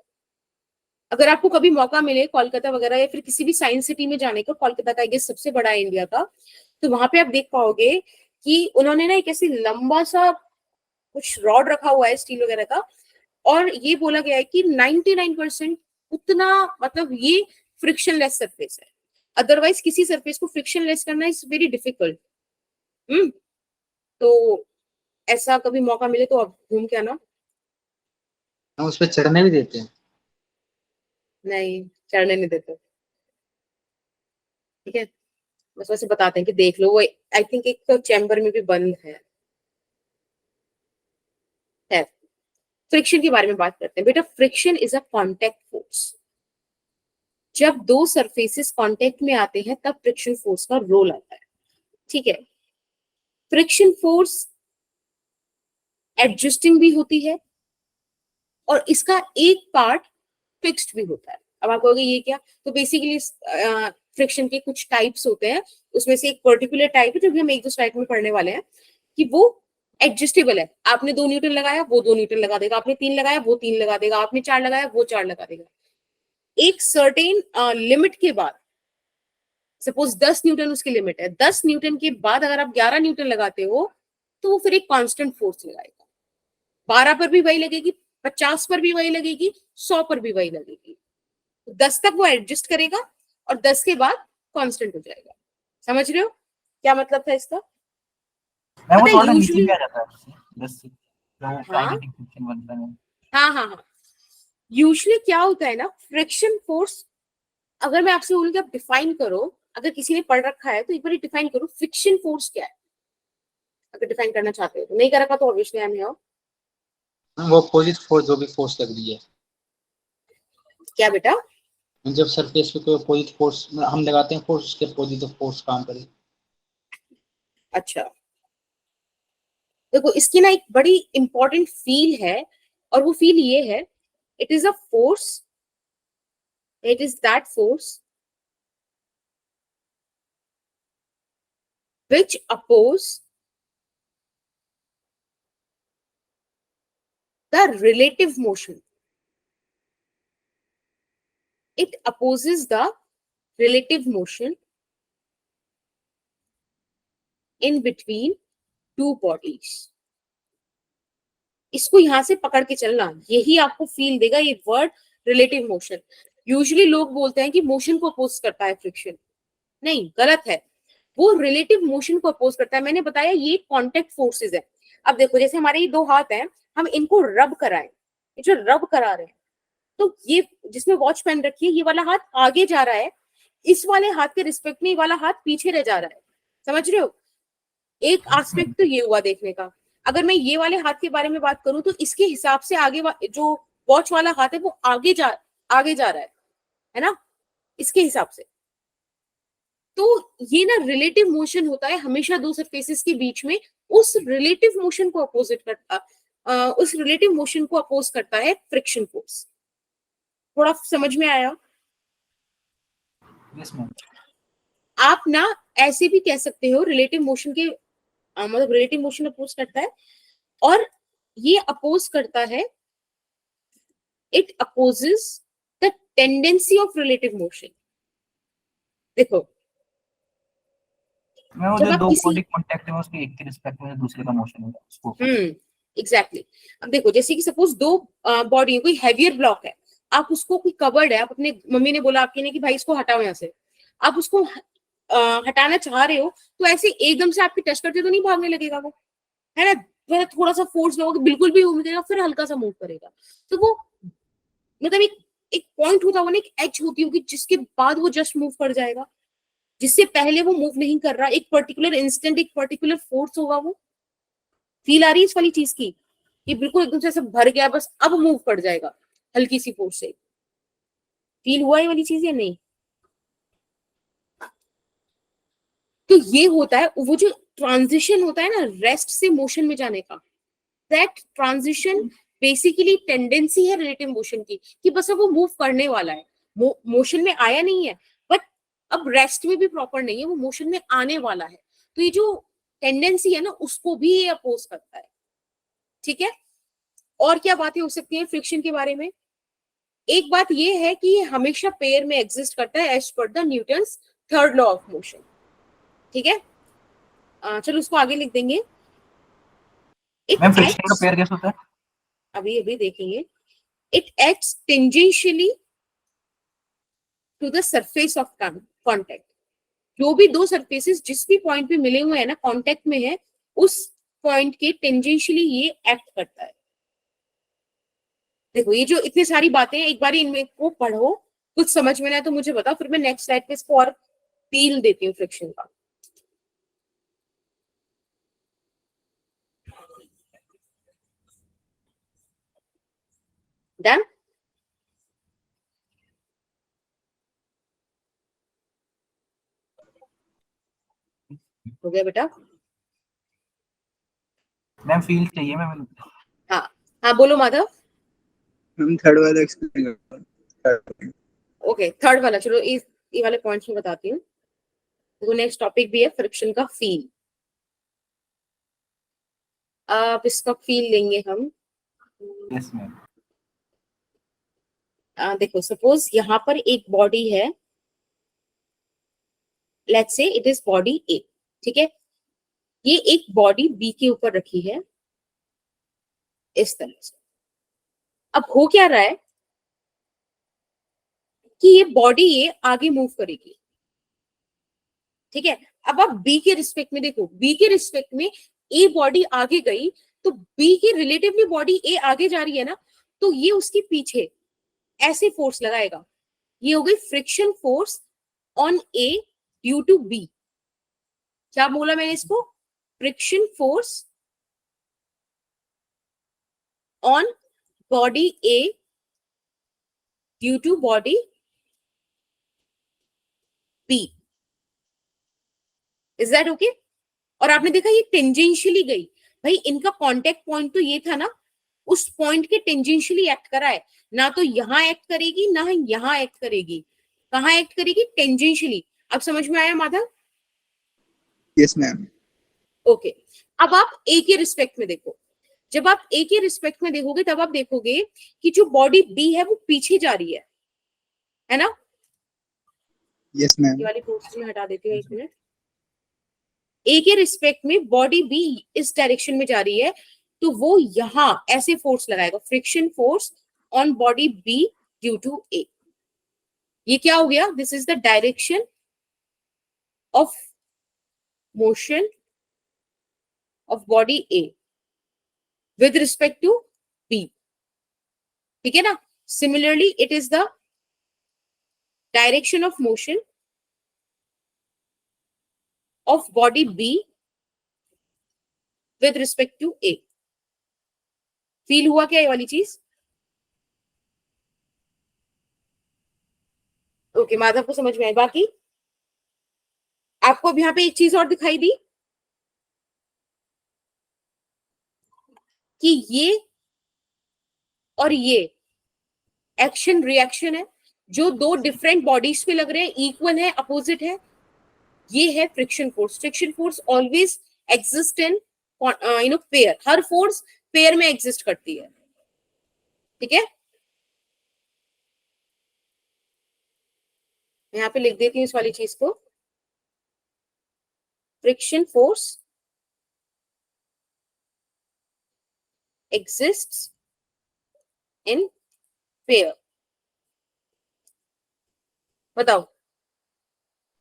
Speaker 1: अगर आपको कभी मौका मिले कोलकाता वगैरह या फिर किसी भी साइंस सिटी में जाने का, कोलकाता का आई गेस सबसे बड़ा है इंडिया का, तो वहां पे आप देख पाओगे कि उन्होंने ना एक ऐसी लंबा सा कुछ रॉड रखा हुआ है स्टील वगैरह का, और ये बोला गया है कि 99% उतना, मतलब ये फ्रिक्शनलेस सरफेस है। अदरवाइज किसी सरफेस को फ्रिक्शनलेस करना इज वेरी डिफिकल्ट। तो ऐसा कभी मौका मिले तो आप घूम के आना।
Speaker 6: हम उस पर चढ़ने भी देते हैं।
Speaker 1: नहीं, चढ़ने नहीं देते, ठीक है, बस वैसे बताते हैं कि देख लो। वो आई थिंक एक तो चैम्बर में भी बंद है। फ्रिक्शन के बारे में बात करते हैं बेटा। Friction is a contact force. जब दो सरफेसेस कांटेक्ट में आते हैं तब फ्रिक्शन फोर्स का रोल आता है, ठीक है। फ्रिक्शन फोर्स एडजस्टिंग भी होती है और इसका एक पार्ट फिक्स्ड भी होता है। अब आप कहोगे ये क्या, तो बेसिकली फ्रिक्शन के कुछ टाइप्स होते हैं, उसमें से एक पर्टिकुलर टाइप है जो भी हम एक दो स्लाइड में पढ़ने वाले हैं, कि वो एडजस्टेबल है। आपने 2 न्यूटन लगाया वो 2 न्यूटन लगा देगा, आपने 3 लगाया वो 3 लगा देगा, आपने 4 लगाया वो 4 लगा देगा। एक सर्टेन लिमिट के बाद, सपोज 10 न्यूटन उसकी लिमिट है, 10 न्यूटन के बाद अगर आप 11 न्यूटन लगाते हो तो वो फिर एक कांस्टेंट फोर्स लगाएगा। 12 पर भी वही लगेगी, 50 पर भी वही लगेगी, 100 पर भी वही लगेगी। 10 तक वो एडजस्ट करेगा और 10 के बाद कांस्टेंट हो जाएगा। समझ रहे हो क्या मतलब था इसका?
Speaker 5: मैम वो
Speaker 1: पता है
Speaker 5: थोड़ा नीचे
Speaker 1: यूजुअली,
Speaker 5: भी आ जाता है 10 से, जो
Speaker 1: हाँ
Speaker 5: काइनेटिक फ्रिक्शन बनता है।
Speaker 1: हाँ, यूजुअली क्या होता है ना, फ्रिक्शन फोर्स, अगर मैं आपसे बोलूं कि आप डिफाइन करो, अगर किसी ने पढ़ रखा है तो एक बार डिफाइन करो फ्रिक्शन फोर्स क्या है, अगर डिफाइन करना चाहते हो। तो नहीं कर रखा तो ऑब्वियसली आई एम हियर।
Speaker 6: वो अपोजिट फोर्स जो भी फोर्स लग रही है,
Speaker 1: क्या बेटा?
Speaker 6: जब सरफेस पे कोई अपोजिट फोर्स हम लगाते हैं, फोर्स उसके अपोजिट फोर्स काम करे।
Speaker 1: अच्छा, देखो इसकी ना एक बड़ी इंपॉर्टेंट फील है, और वो फील ये है, it is a force, it is that force which oppose the relative motion. It opposes the relative motion in between two bodies. इसको यहां से पकड़ के चलना, यही आपको फील देगा ये वर्ड रिलेटिव मोशन। यूजुअली लोग बोलते हैं कि मोशन को अपोज करता है फ्रिक्शन, नहीं, गलत है। वो रिलेटिव मोशन को अपोज करता है। मैंने बताया ये कांटेक्ट फोर्सेस है। अब देखो जैसे हमारे ये दो हाथ हैं, हम इनको रब कराएं, ये जो रब करा रहे हैं, तो ये जिसमें वॉच पहन रखी है, ये वाला हाथ आगे जा रहा है, इस वाले हाथ के रिस्पेक्ट में ये वाला हाथ पीछे रह जा रहा है। समझ रहे हो? एक एस्पेक्ट तो ये हुआ देखने का। अगर मैं ये वाले हाथ के बारे में बात करूं तो इसके हिसाब से आगे जो वॉच वाला हाथ है वो आगे जा रहा है ना, इसके हिसाब से। तो ये ना रिलेटिव मोशन होता है हमेशा दो सरफेसेस के बीच में। उस रिलेटिव मोशन को अपोज करता है फ्रिक्शन फोर्स। थोड़ा समझ में आया?
Speaker 5: Yes ma'am.
Speaker 1: आप ना ऐसे भी कह सकते हो रिलेटिव मोशन के मतलब रिलेटिव मोशन अपोज करता है, और ये अपोज करता है, it opposes the tendency of relative motion. देखो
Speaker 5: मैं वो
Speaker 1: जब
Speaker 5: जो
Speaker 1: आप
Speaker 5: दो
Speaker 1: किसी,
Speaker 5: बॉडी कांटेक्ट है उसके एक के रिस्पेक्ट में दूसरे का मोशन होगा उसको।
Speaker 1: एग्जैक्टली। अब देखो जैसे कि सपोज दो बॉडी, कोई हैवियर ब्लॉक है, आप उसको, कोई कवर्ड है, आप अपने मम्मी ने बोला आपके ने कि भाई इसको हटाओ यहाँ से, आप उसको हटाना चाह रहे हो, तो ऐसे एकदम से आपकी टच करते तो नहीं भागने लगेगा वो, है ना? फिर थोड़ा सा फोर्स लगोगे, बिल्कुल भी घूम देगा, फिर हल्का सा मूव करेगा। तो वो मतलब एक एक पॉइंट होता होगा ना, एक एज होती होगी जिसके बाद वो जस्ट मूव कर जाएगा, जिससे पहले वो मूव नहीं कर रहा। एक पर्टिकुलर इंस्टेंट, एक पर्टिकुलर फोर्स होगा। वो फील आ रही है इस वाली चीज की? ये बिल्कुल एकदम से ऐसे भर गया, बस अब मूव कर जाएगा हल्की सी फोर्स से। फील हुआ ये वाली चीज या नहीं? तो ये होता है वो जो ट्रांजिशन होता है ना रेस्ट से मोशन में जाने का, दैट ट्रांजिशन बेसिकली टेंडेंसी है रिलेटिव मोशन की, कि बस अब वो मूव करने वाला है, मोशन में आया नहीं है, बट अब रेस्ट में भी प्रॉपर नहीं है, वो मोशन में आने वाला है। तो ये जो टेंडेंसी है ना, उसको भी ये अपोज करता है। ठीक है? और क्या बातें हो सकती हैं फ्रिक्शन के बारे में? एक बात ये है कि ये हमेशा पेयर में एग्जिस्ट करता है as per the Newton's third law of motion. ठीक है? चलो उसको आगे लिख देंगे।
Speaker 5: मैम फ्रिक्शन का पेयर कैसे होता है?
Speaker 1: अभी अभी देखेंगे। It acts tangentially to the surface of contact. जो भी दो सरफेसेस जिस भी पॉइंट पे मिले हुए हैं ना, कॉन्टेक्ट में है, उस पॉइंट के टेंजेंशियली ये एक्ट करता है। देखो ये जो इतनी सारी बातें हैं, एक बार इनमें को पढ़ो, कुछ समझ में ना तो मुझे बताओ, फिर मैं नेक्स्ट स्लाइड पे इसको और फील देती हूँ फ्रिक्शन का। डन? हो गया बेटा?
Speaker 5: मैम फील चाहिए मैम।
Speaker 1: हाँ हाँ, बोलो माधव।
Speaker 4: हम थर्ड वाला एक्सप्लेन करो।
Speaker 1: ओके, थर्ड वाला, चलो ये वाले पॉइंट्स में बताती हूँ। देखो नेक्स्ट टॉपिक भी है फ्रिक्शन का फील। अब इसका फील लेंगे हम।
Speaker 5: Yes ma'am.
Speaker 1: देखो सपोज यहाँ पर एक बॉडी है, let's say it is body ए। ठीक है? ये एक बॉडी बी के ऊपर रखी है, इस तरह से। अब हो क्या रहा है कि ये बॉडी ये आगे मूव करेगी, ठीक है। अब आप बी के रिस्पेक्ट में देखो, बी के रिस्पेक्ट में ए बॉडी आगे गई, तो बी की रिलेटिवली बॉडी ए आगे जा रही है ना, तो ये उसके पीछे ऐसे फोर्स लगाएगा। ये हो गई friction force on a due to b. क्या बोला मैंने इसको? Friction force on body a due to body b. Is that okay? और आपने देखा ये टेंजेंशियली गई, भाई इनका कांटेक्ट पॉइंट तो ये था ना, उस पॉइंट के टेंजेंशियली एक्ट करा है ना, तो यहां एक्ट करेगी ना यहां एक्ट करेगी। कहां एक्ट करेगी? टेंजेंशियली। अब समझ में आया माधव?
Speaker 4: Yes ma'am.
Speaker 1: ओके। अब आप ए के रिस्पेक्ट में देखो, जब आप ए के रिस्पेक्ट में देखोगे तब आप देखोगे कि जो बॉडी बी है वो पीछे जा रही है ना?
Speaker 4: Yes ma'am.
Speaker 1: ये वाली पोस्ट में हटा देती हूँ, एक मिनट। ए के रिस्पेक्ट में बॉडी बी इस डायरेक्शन में जा रही है, तो वो यहां ऐसे फोर्स लगाएगा, friction force on body B due to A. ये क्या हो गया? This is the direction of motion of body A with respect to B, ठीक है ना। Similarly it is the direction of motion of body B with respect to A। Feel हुआ क्या ये वाली चीज? ओके, माधव को समझ में आई। बाकी आपको अब यहाँ पे एक चीज और दिखाई दी कि ये और ये एक्शन रिएक्शन है, जो दो डिफरेंट बॉडीज पे लग रहे हैं, इक्वल है, अपोजिट है। ये है friction force. Friction force always exist in pair. Her force pair में एग्जिस्ट करती है, ठीक है। मैं यहाँ पे लिख देती हूँ इस वाली चीज को। Friction force exists in pair। बताओ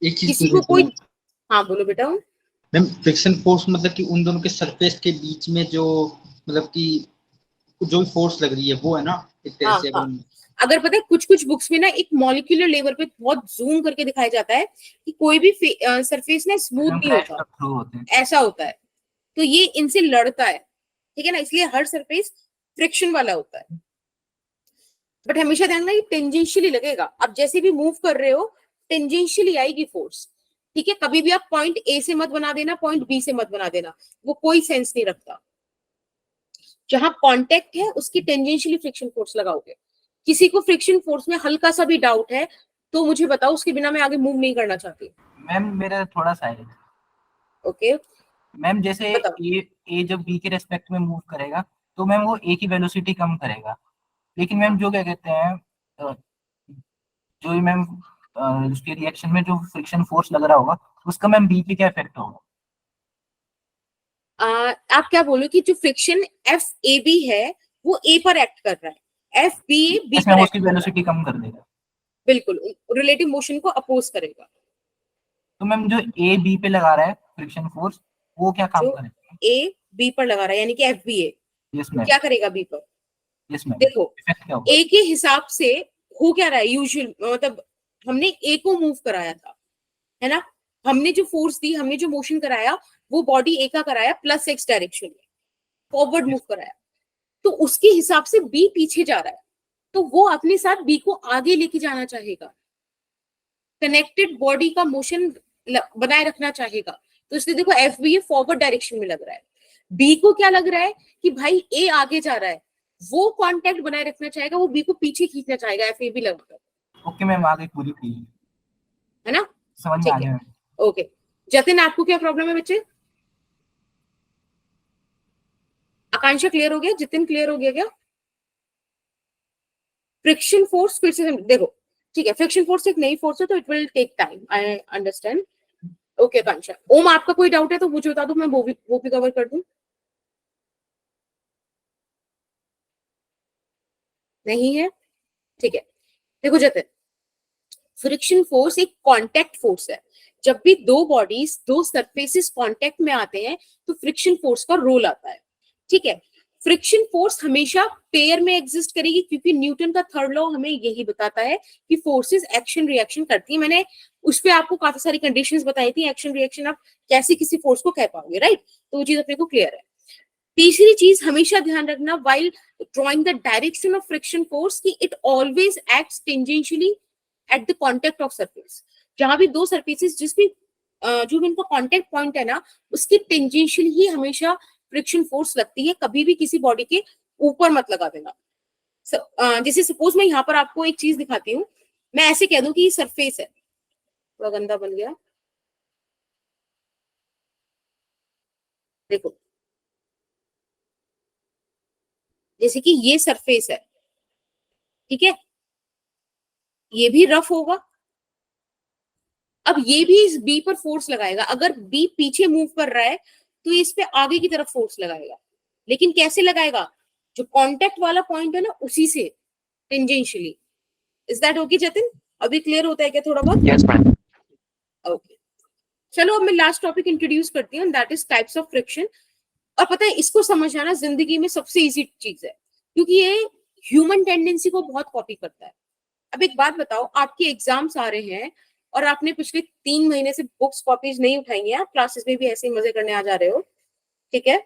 Speaker 6: एक चीज
Speaker 1: किसी को कोई, हाँ बोलो बेटा।
Speaker 6: मैम फ्रिक्शन फोर्स मतलब कि उन दोनों के सरफेस के बीच में जो मतलब कि जो भी फोर्स लग रही है वो है ना, एक तरह से।
Speaker 1: हाँ। अगर पता है कुछ कुछ बुक्स में ना एक मॉलिक्यूलर लेवल पे बहुत जूम करके दिखाया जाता है कि कोई भी सरफेस ना स्मूथ नहीं होता, ऐसा होता है, तो ये इनसे लड़ता है, ठीक है ना, इसलिए हर सरफेस फ्रिक्शन वाला होता है। बट हमेशा ध्यान रखना, ये टेंजेंशियली लगेगा। आप जैसे भी मूव कर रहे हो टेंजेंशियली आएगी फोर्स, ठीक है। कभी भी आप पॉइंट ए से मत बना देना, पॉइंट बी से मत बना देना, वो कोई सेंस नहीं रखता। जहां कांटेक्ट है उसकी टेंजेंशियली फ्रिक्शन फोर्स लगाओगे। किसी को फ्रिक्शन फोर्स में हल्का सा भी डाउट है तो मुझे बताओ, उसके बिना मैं आगे मूव नहीं करना चाहती।
Speaker 5: मैम मेरा थोड़ा सा है।
Speaker 1: ओके
Speaker 5: मैम जैसे ए जब बी के रेस्पेक्ट में मूव करेगा तो मैम वो ए की वेलोसिटी कम करेगा, लेकिन मैम जो क्या कहते हैं जो मैम उसके रिएक्शन में जो फ्रिक्शन फोर्स लग रहा होगा उसका मैम बी पे क्या इफेक्ट होगा?
Speaker 1: आप क्या बोलो कि जो फ्रिक्शन एफ ए बी है वो ए पर एक्ट कर रहा है, एफ बी ए बी पर
Speaker 5: उसकी वेलोसिटी कम कर देगा,
Speaker 1: बिल्कुल रिलेटिव मोशन को अपोज करेगा।
Speaker 5: तो मैम जो ए बी पे लगा रहा है फ्रिक्शन फोर्स वो क्या काम करेगा?
Speaker 1: ए बी पर लगा रहा है यानी कि एफ बी ए क्या करेगा बी पर?
Speaker 5: Yes ma'am.
Speaker 1: देखो ए के हिसाब से हो क्या रहा है यूजुअल, मतलब हमने ए को मूव कराया था, है ना, हमने जो फोर्स दी, हमने जो मोशन कराया वो बॉडी ए का कराया प्लस एक्स डायरेक्शन में, फॉरवर्ड मूव कराया, तो उसके हिसाब से बी पीछे जा रहा है, तो वो अपने साथ बी को आगे लेके जाना चाहेगा, कनेक्टेड बॉडी का मोशन बनाए रखना चाहेगा। तो इसलिए देखो एफ बी ए फॉरवर्ड डायरेक्शन में लग रहा है, बी को क्या लग रहा है कि भाई ए आगे जा रहा है, वो कांटेक्ट बनाए रखना चाहेगा, वो बी को पीछे खींचना चाहेगा, एफ ए बी लगाकर।
Speaker 5: ओके मैम आगे पूरी क्लियर
Speaker 1: है ना,
Speaker 5: समझ में आ गया।
Speaker 1: ओके जतिन आपको क्या प्रॉब्लम है बच्चे? आकांक्षा क्लियर हो गया? जितिन क्लियर हो गया क्या? फ्रिक्शन फोर्स फिर से देखो, ठीक है, फ्रिक्शन फोर्स एक नई फोर्स है तो it will take time, I understand. Okay Akanksha, Om आपका कोई डाउट है तो मुझे बता दो, मैं वो भी कवर कर दूं। नहीं है, ठीक है। देखो जतिन, फ्रिक्शन फोर्स एक कांटेक्ट फोर्स है। जब भी दो बॉडीज, दो सरफेसेस कांटेक्ट में आते हैं तो फ्रिक्शन फोर्स का रोल आता है, ठीक है। फ्रिक्शन फोर्स हमेशा पेयर में एग्जिस्ट करेगी, क्योंकि न्यूटन का थर्ड लॉ हमें यही बताता है कि फोर्सेस एक्शन रिएक्शन करती है। मैंने उस पे आपको काफी सारी कंडीशंस बताई थी, एक्शन रिएक्शन, आप कैसे किसी फोर्स को कह पाओगे, राइट। तो वो चीज अपने को क्लियर है। तीसरी चीज हमेशा ध्यान रखना while drawing the direction of friction force कि it always acts tangentially at the contact of surface। जहां भी दो सरफेसेस, जिस भी जो भी इनका कांटेक्ट पॉइंट है ना, उसकी टेंजेंशियल ही हमेशा फ्रिक्शन फोर्स लगती है, कभी भी किसी बॉडी के ऊपर मत लगा देना। जैसे सपोज मैं यहाँ पर आपको एक चीज दिखाती हूँ, मैं ऐसे कह दूं कि ये सरफेस है, थोड़ा गंदा बन गया, देखो जैसे कि ये सरफेस है, ठीक है, ये भी रफ होगा। अब ये भी इस बी पर फोर्स लगाएगा, अगर बी पीछे मूव कर रहा है तो इस पे आगे की तरफ फोर्स लगाएगा, लेकिन कैसे लगाएगा, जो कांटेक्ट वाला पॉइंट है ना उसी से tangentially. Is that okay Jatin? अभी क्लियर होता है क्या थोड़ा बहुत?
Speaker 2: Yes, ma'am.
Speaker 1: ओके, चलो अब मैं लास्ट टॉपिक इंट्रोड्यूस करती हूँ, that is types of friction. और पता है, इसको समझना जिंदगी में सबसे इजी चीज है, क्योंकि ये ह्यूमन टेंडेंसी को बहुत कॉपी करता है। अब एक बात बताओ, आपके एग्जाम्स आ रहे हैं और आपने पिछले 3 महीने से बुक्स कॉपीज नहीं उठाई हैं, आप क्लासेस में भी ऐसे ही मजे करने आ जा रहे हो, ठीक है,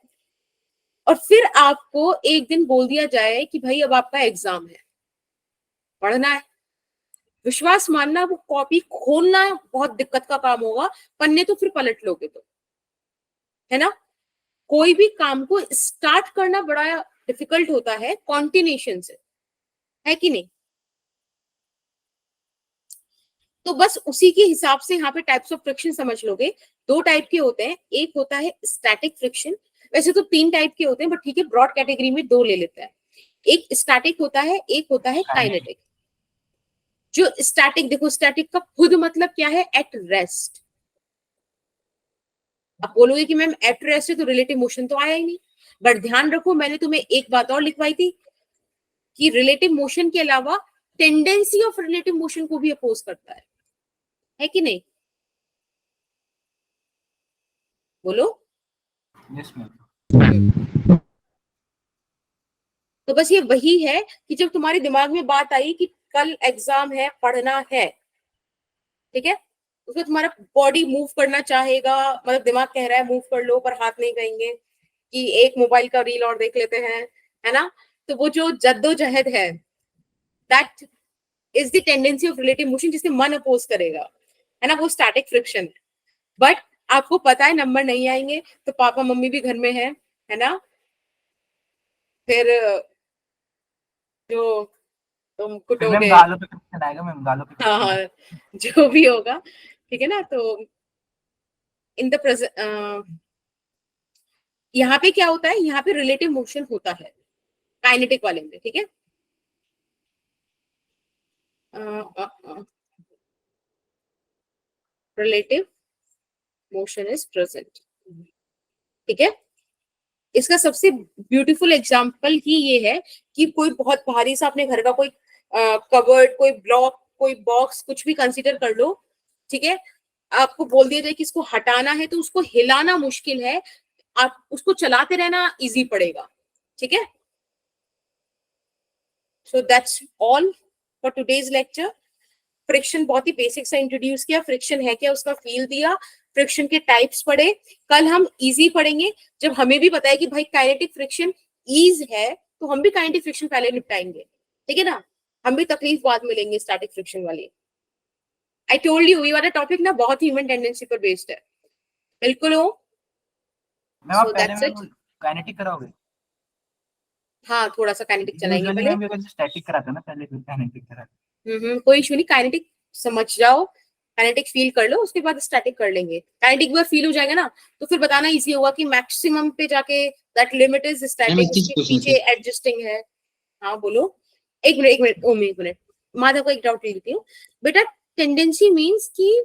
Speaker 1: और फिर आपको एक दिन बोल दिया जाए कि भाई अब आपका एग्जाम है, पढ़ना है, विश्वास मानना वो कॉपी खोलना बहुत दिक्कत का काम होगा, पन्ने तो फिर पलट लोगे तो, है ना। कोई भी काम को स्टार्ट करना बड़ा डिफिकल्ट होता है कॉन्टिन्यूशन से, है कि नहीं। तो बस उसी के हिसाब से यहाँ पे टाइप्स ऑफ फ्रिक्शन समझ लोगे। 2 टाइप के होते हैं, एक होता है स्टैटिक फ्रिक्शन, वैसे तो 3 टाइप के होते हैं, बट ठीक है ब्रॉड कैटेगरी में 2 ले लेते हैं। एक स्टैटिक होता है, एक होता है काइनेटिक। जो स्टैटिक, देखो स्टैटिक का खुद मतलब क्या है, एट रेस्ट। अब बोलोगे कि मैम एट रेस्ट है तो रिलेटिव मोशन तो आया ही नहीं, बट ध्यान रखो मैंने तुम्हें एक बात और लिखवाई थी कि रिलेटिव मोशन के अलावा टेंडेंसी ऑफ रिलेटिव मोशन को भी अपोज करता है कि नहीं, बोलो।
Speaker 5: Yes ma'am.
Speaker 1: तो बस ये वही है कि जब तुम्हारे दिमाग में बात आई कि कल एग्जाम है, पढ़ना है, ठीक है, उसमें तुम्हारा बॉडी मूव करना चाहेगा, मतलब दिमाग कह रहा है मूव कर लो, पर हाथ नहीं कहेंगे कि एक मोबाइल का रील और देख लेते हैं, है ना। तो वो जो जद्दोजहद है, that is the tendency of relative motion, जिससे मन अपोज करेगा, है ना, वो स्टैटिक फ्रिक्शन है। बट आपको पता है नंबर नहीं आएंगे तो पापा मम्मी भी घर में है ना, फिर जो तुम कुटोगे,
Speaker 5: गालों पे क्वेश्चन आएगा मैम, गालों पे।
Speaker 1: हाँ, जो भी होगा, ठीक है ना। तो इन द प्रेजेंट यहाँ पे क्या होता है, यहाँ पे रिलेटिव मोशन होता है काइनेटिक वाले में, ठीक है। रिलेटिव मोशन इज प्रेजेंट, ठीक है। इसका सबसे ब्यूटीफुल एग्जाम्पल ही ये है कि कोई बहुत भारी सा अपने घर का कोई कबर्ड, कोई ब्लॉक, कोई बॉक्स, कुछ भी कंसीडर कर लो, ठीक है, आपको बोल दिया जाए कि इसको हटाना है तो उसको हिलाना मुश्किल है, आप उसको चलाते रहना इजी पड़ेगा, ठीक है। So that's all for today's lecture. Friction बहुत ही बेसिक से इंट्रोड्यूस किया, फ्रिक्शन है क्या उसका फील दिया, फ्रिक्शन के टाइप्स पढ़े। कल हम इजी पढ़ेंगे, जब हमें भी पता है कि भाई काइनेटिक फ्रिक्शन ईज है तो हम भी काइनेटिक फ्रिक्शन पहले निपटाएंगे, ठीक है ना, हम भी तकलीफ बाद में लेंगे स्टैटिक फ्रिक्शन वाली। आई टोल्ड यू ये वाला टॉपिक ना बहुत ह्यूमन टेंडेंसी पर बेस्ड है, बिल्कुल हो।
Speaker 5: मैम आप
Speaker 1: So
Speaker 5: पहले
Speaker 1: that's
Speaker 5: में
Speaker 1: it.
Speaker 5: काइनेटिक कराओगे?
Speaker 1: हाँ, थोड़ा सा काइनेटिक चलाएंगे
Speaker 5: यूजुअली
Speaker 1: पहले।
Speaker 5: मैम ये स्टैटिक कराते हैं ना, पहले फिर काइनेटिक कराते
Speaker 1: कोई इशू नहीं, काइनेटिक समझ जाओ, काइनेटिक फील कर लो, उसके बाद स्टैटिक कर लेंगे। काइनेटिक बार फील हो जाएगा ना तो फिर बताना इजी होगा कि मैक्सिमम पे जाके दैट लिमिट इज स्टैटिक, उसके पीछे एडजस्टिंग है। हाँ बोलो, एक मिनट एक मिनट माधव को एक डाउट लेती हूँ बेटा। टेंडेंसी मीन्स कि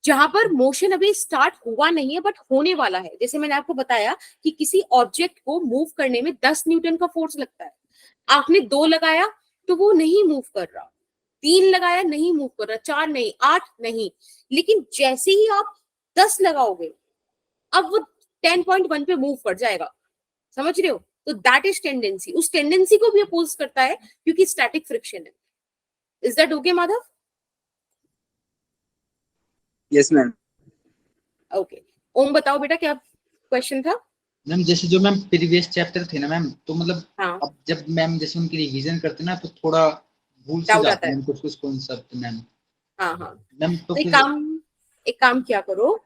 Speaker 1: जहां पर मोशन अभी स्टार्ट हुआ नहीं है बट होने वाला है, जैसे मैंने आपको बताया कि किसी ऑब्जेक्ट को मूव करने में 10 न्यूटन का फोर्स लगता है। आपने 2 लगाया तो वो नहीं मूव कर रहा, 3 लगाया नहीं मूव कर रहा, 4 नहीं, 8 नहीं, लेकिन जैसे ही आप 10 लगाओगे अब वो 10.1 पे मूव कर जाएगा, समझ रहे हो? तो दैट इज टेंडेंसी, उस टेंडेंसी को भी अपोज करता है क्योंकि स्टैटिक फ्रिक्शन है। Is that okay Madhav?
Speaker 4: Yes, ma'am.
Speaker 1: Okay, Om बताओ बेटा क्या क्वेश्चन था?
Speaker 6: मैम जैसे जो मैम प्रीवियस चैप्टर थे ना मैम, तो मतलब
Speaker 1: हाँ,
Speaker 6: अब जब मैम जैसे उनकी रिवीजन करते ना तो थोड़ा भूल से
Speaker 1: डाउट
Speaker 6: जाते
Speaker 1: आता है।
Speaker 6: हैं कुछ कुछ कॉन्सेप्ट मैम।
Speaker 1: हाँ हाँ,
Speaker 6: मैम तो
Speaker 1: तो
Speaker 6: फिर
Speaker 1: एक काम क्या करो,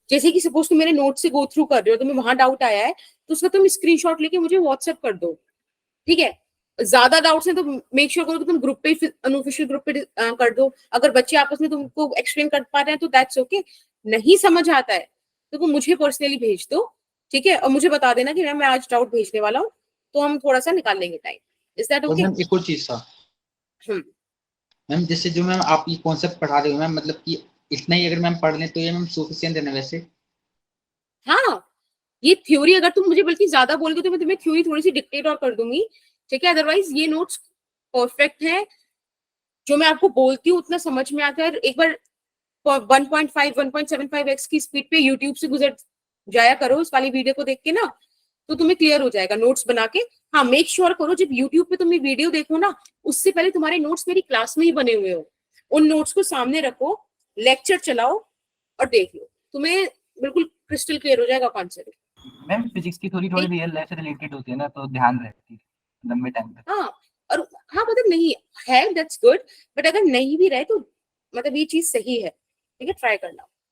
Speaker 1: जैसे कि सपोज तुम मेरे नोट से गो थ्रू कर रहे हो, तुम्हें वहां डाउट आया है तो उसका तुम स्क्रीनशॉट लेके मुझे व्हाट्सएप कर दो, ठीक है? ज्यादा डाउट्स हैं तो मेक श्योर करो कि तुम ग्रुप पे, अनऑफिशियल ग्रुप पे कर दो। अगर बच्चे आपस में तुमको एक्सप्लेन कर पा रहे हैं तो दैट्स ओके, नहीं समझ आता है तो तुम मुझे पर्सनली भेज दो, ठीक है? और मुझे बता देना कि मैं आज डाउट भेजने वाला हूँ, तो हम थोड़ा सा निकाल लेंगे टाइम। इज दैट
Speaker 6: और
Speaker 1: ओके?
Speaker 6: मैम एक और चीज था मैम, जैसे जो मैम आप ये कॉन्सेप्ट पढ़ा रहे हो मैम, मतलब कि इतना ही अगर मैम पढ़ लें तो ये मैम सफिशिएंट है ना वैसे?
Speaker 1: हाँ, ये थ्योरी अगर तुम मुझे बल्कि ज्यादा बोलोगे तो मैं तुम्हें थ्योरी थोड़ी सी डिक्टेट और कर दूंगी, ठीक है? अदरवाइज ये नोट्स परफेक्ट है, जो मैं आपको बोलती हूँ उतना समझ में आता है। एक बार 1.5 1.75x की स्पीड पे यूट्यूब से गुजर जाया करो उस वाली वीडियो को देख के ना, तो तुम्हें क्लियर हो जाएगा नोट्स बना के। हाँ, मेक श्योर करो जब यूट्यूब पे तुम ये वीडियो देखो ना, उससे पहले तुम्हारे नोट्स मेरी क्लास में ही बने हुए हो, उन नोट्स को सामने रखो, लेक्चर चलाओ और देख लो, तुम्हें बिल्कुल क्रिस्टल क्लियर हो जाएगा कॉन्सेप्ट।
Speaker 5: मैम फिजिक्स की थोड़ी थोड़ी रियल लाइफ से रिलेटेड होती है ना, तो ध्यान रहती है लंबे टाइम तक।
Speaker 1: हाँ, और हाँ मतलब नहीं है दैट्स गुड, बट अगर नहीं भी रहे तो मतलब ये चीज सही है, ठीक है? ट्राई करना।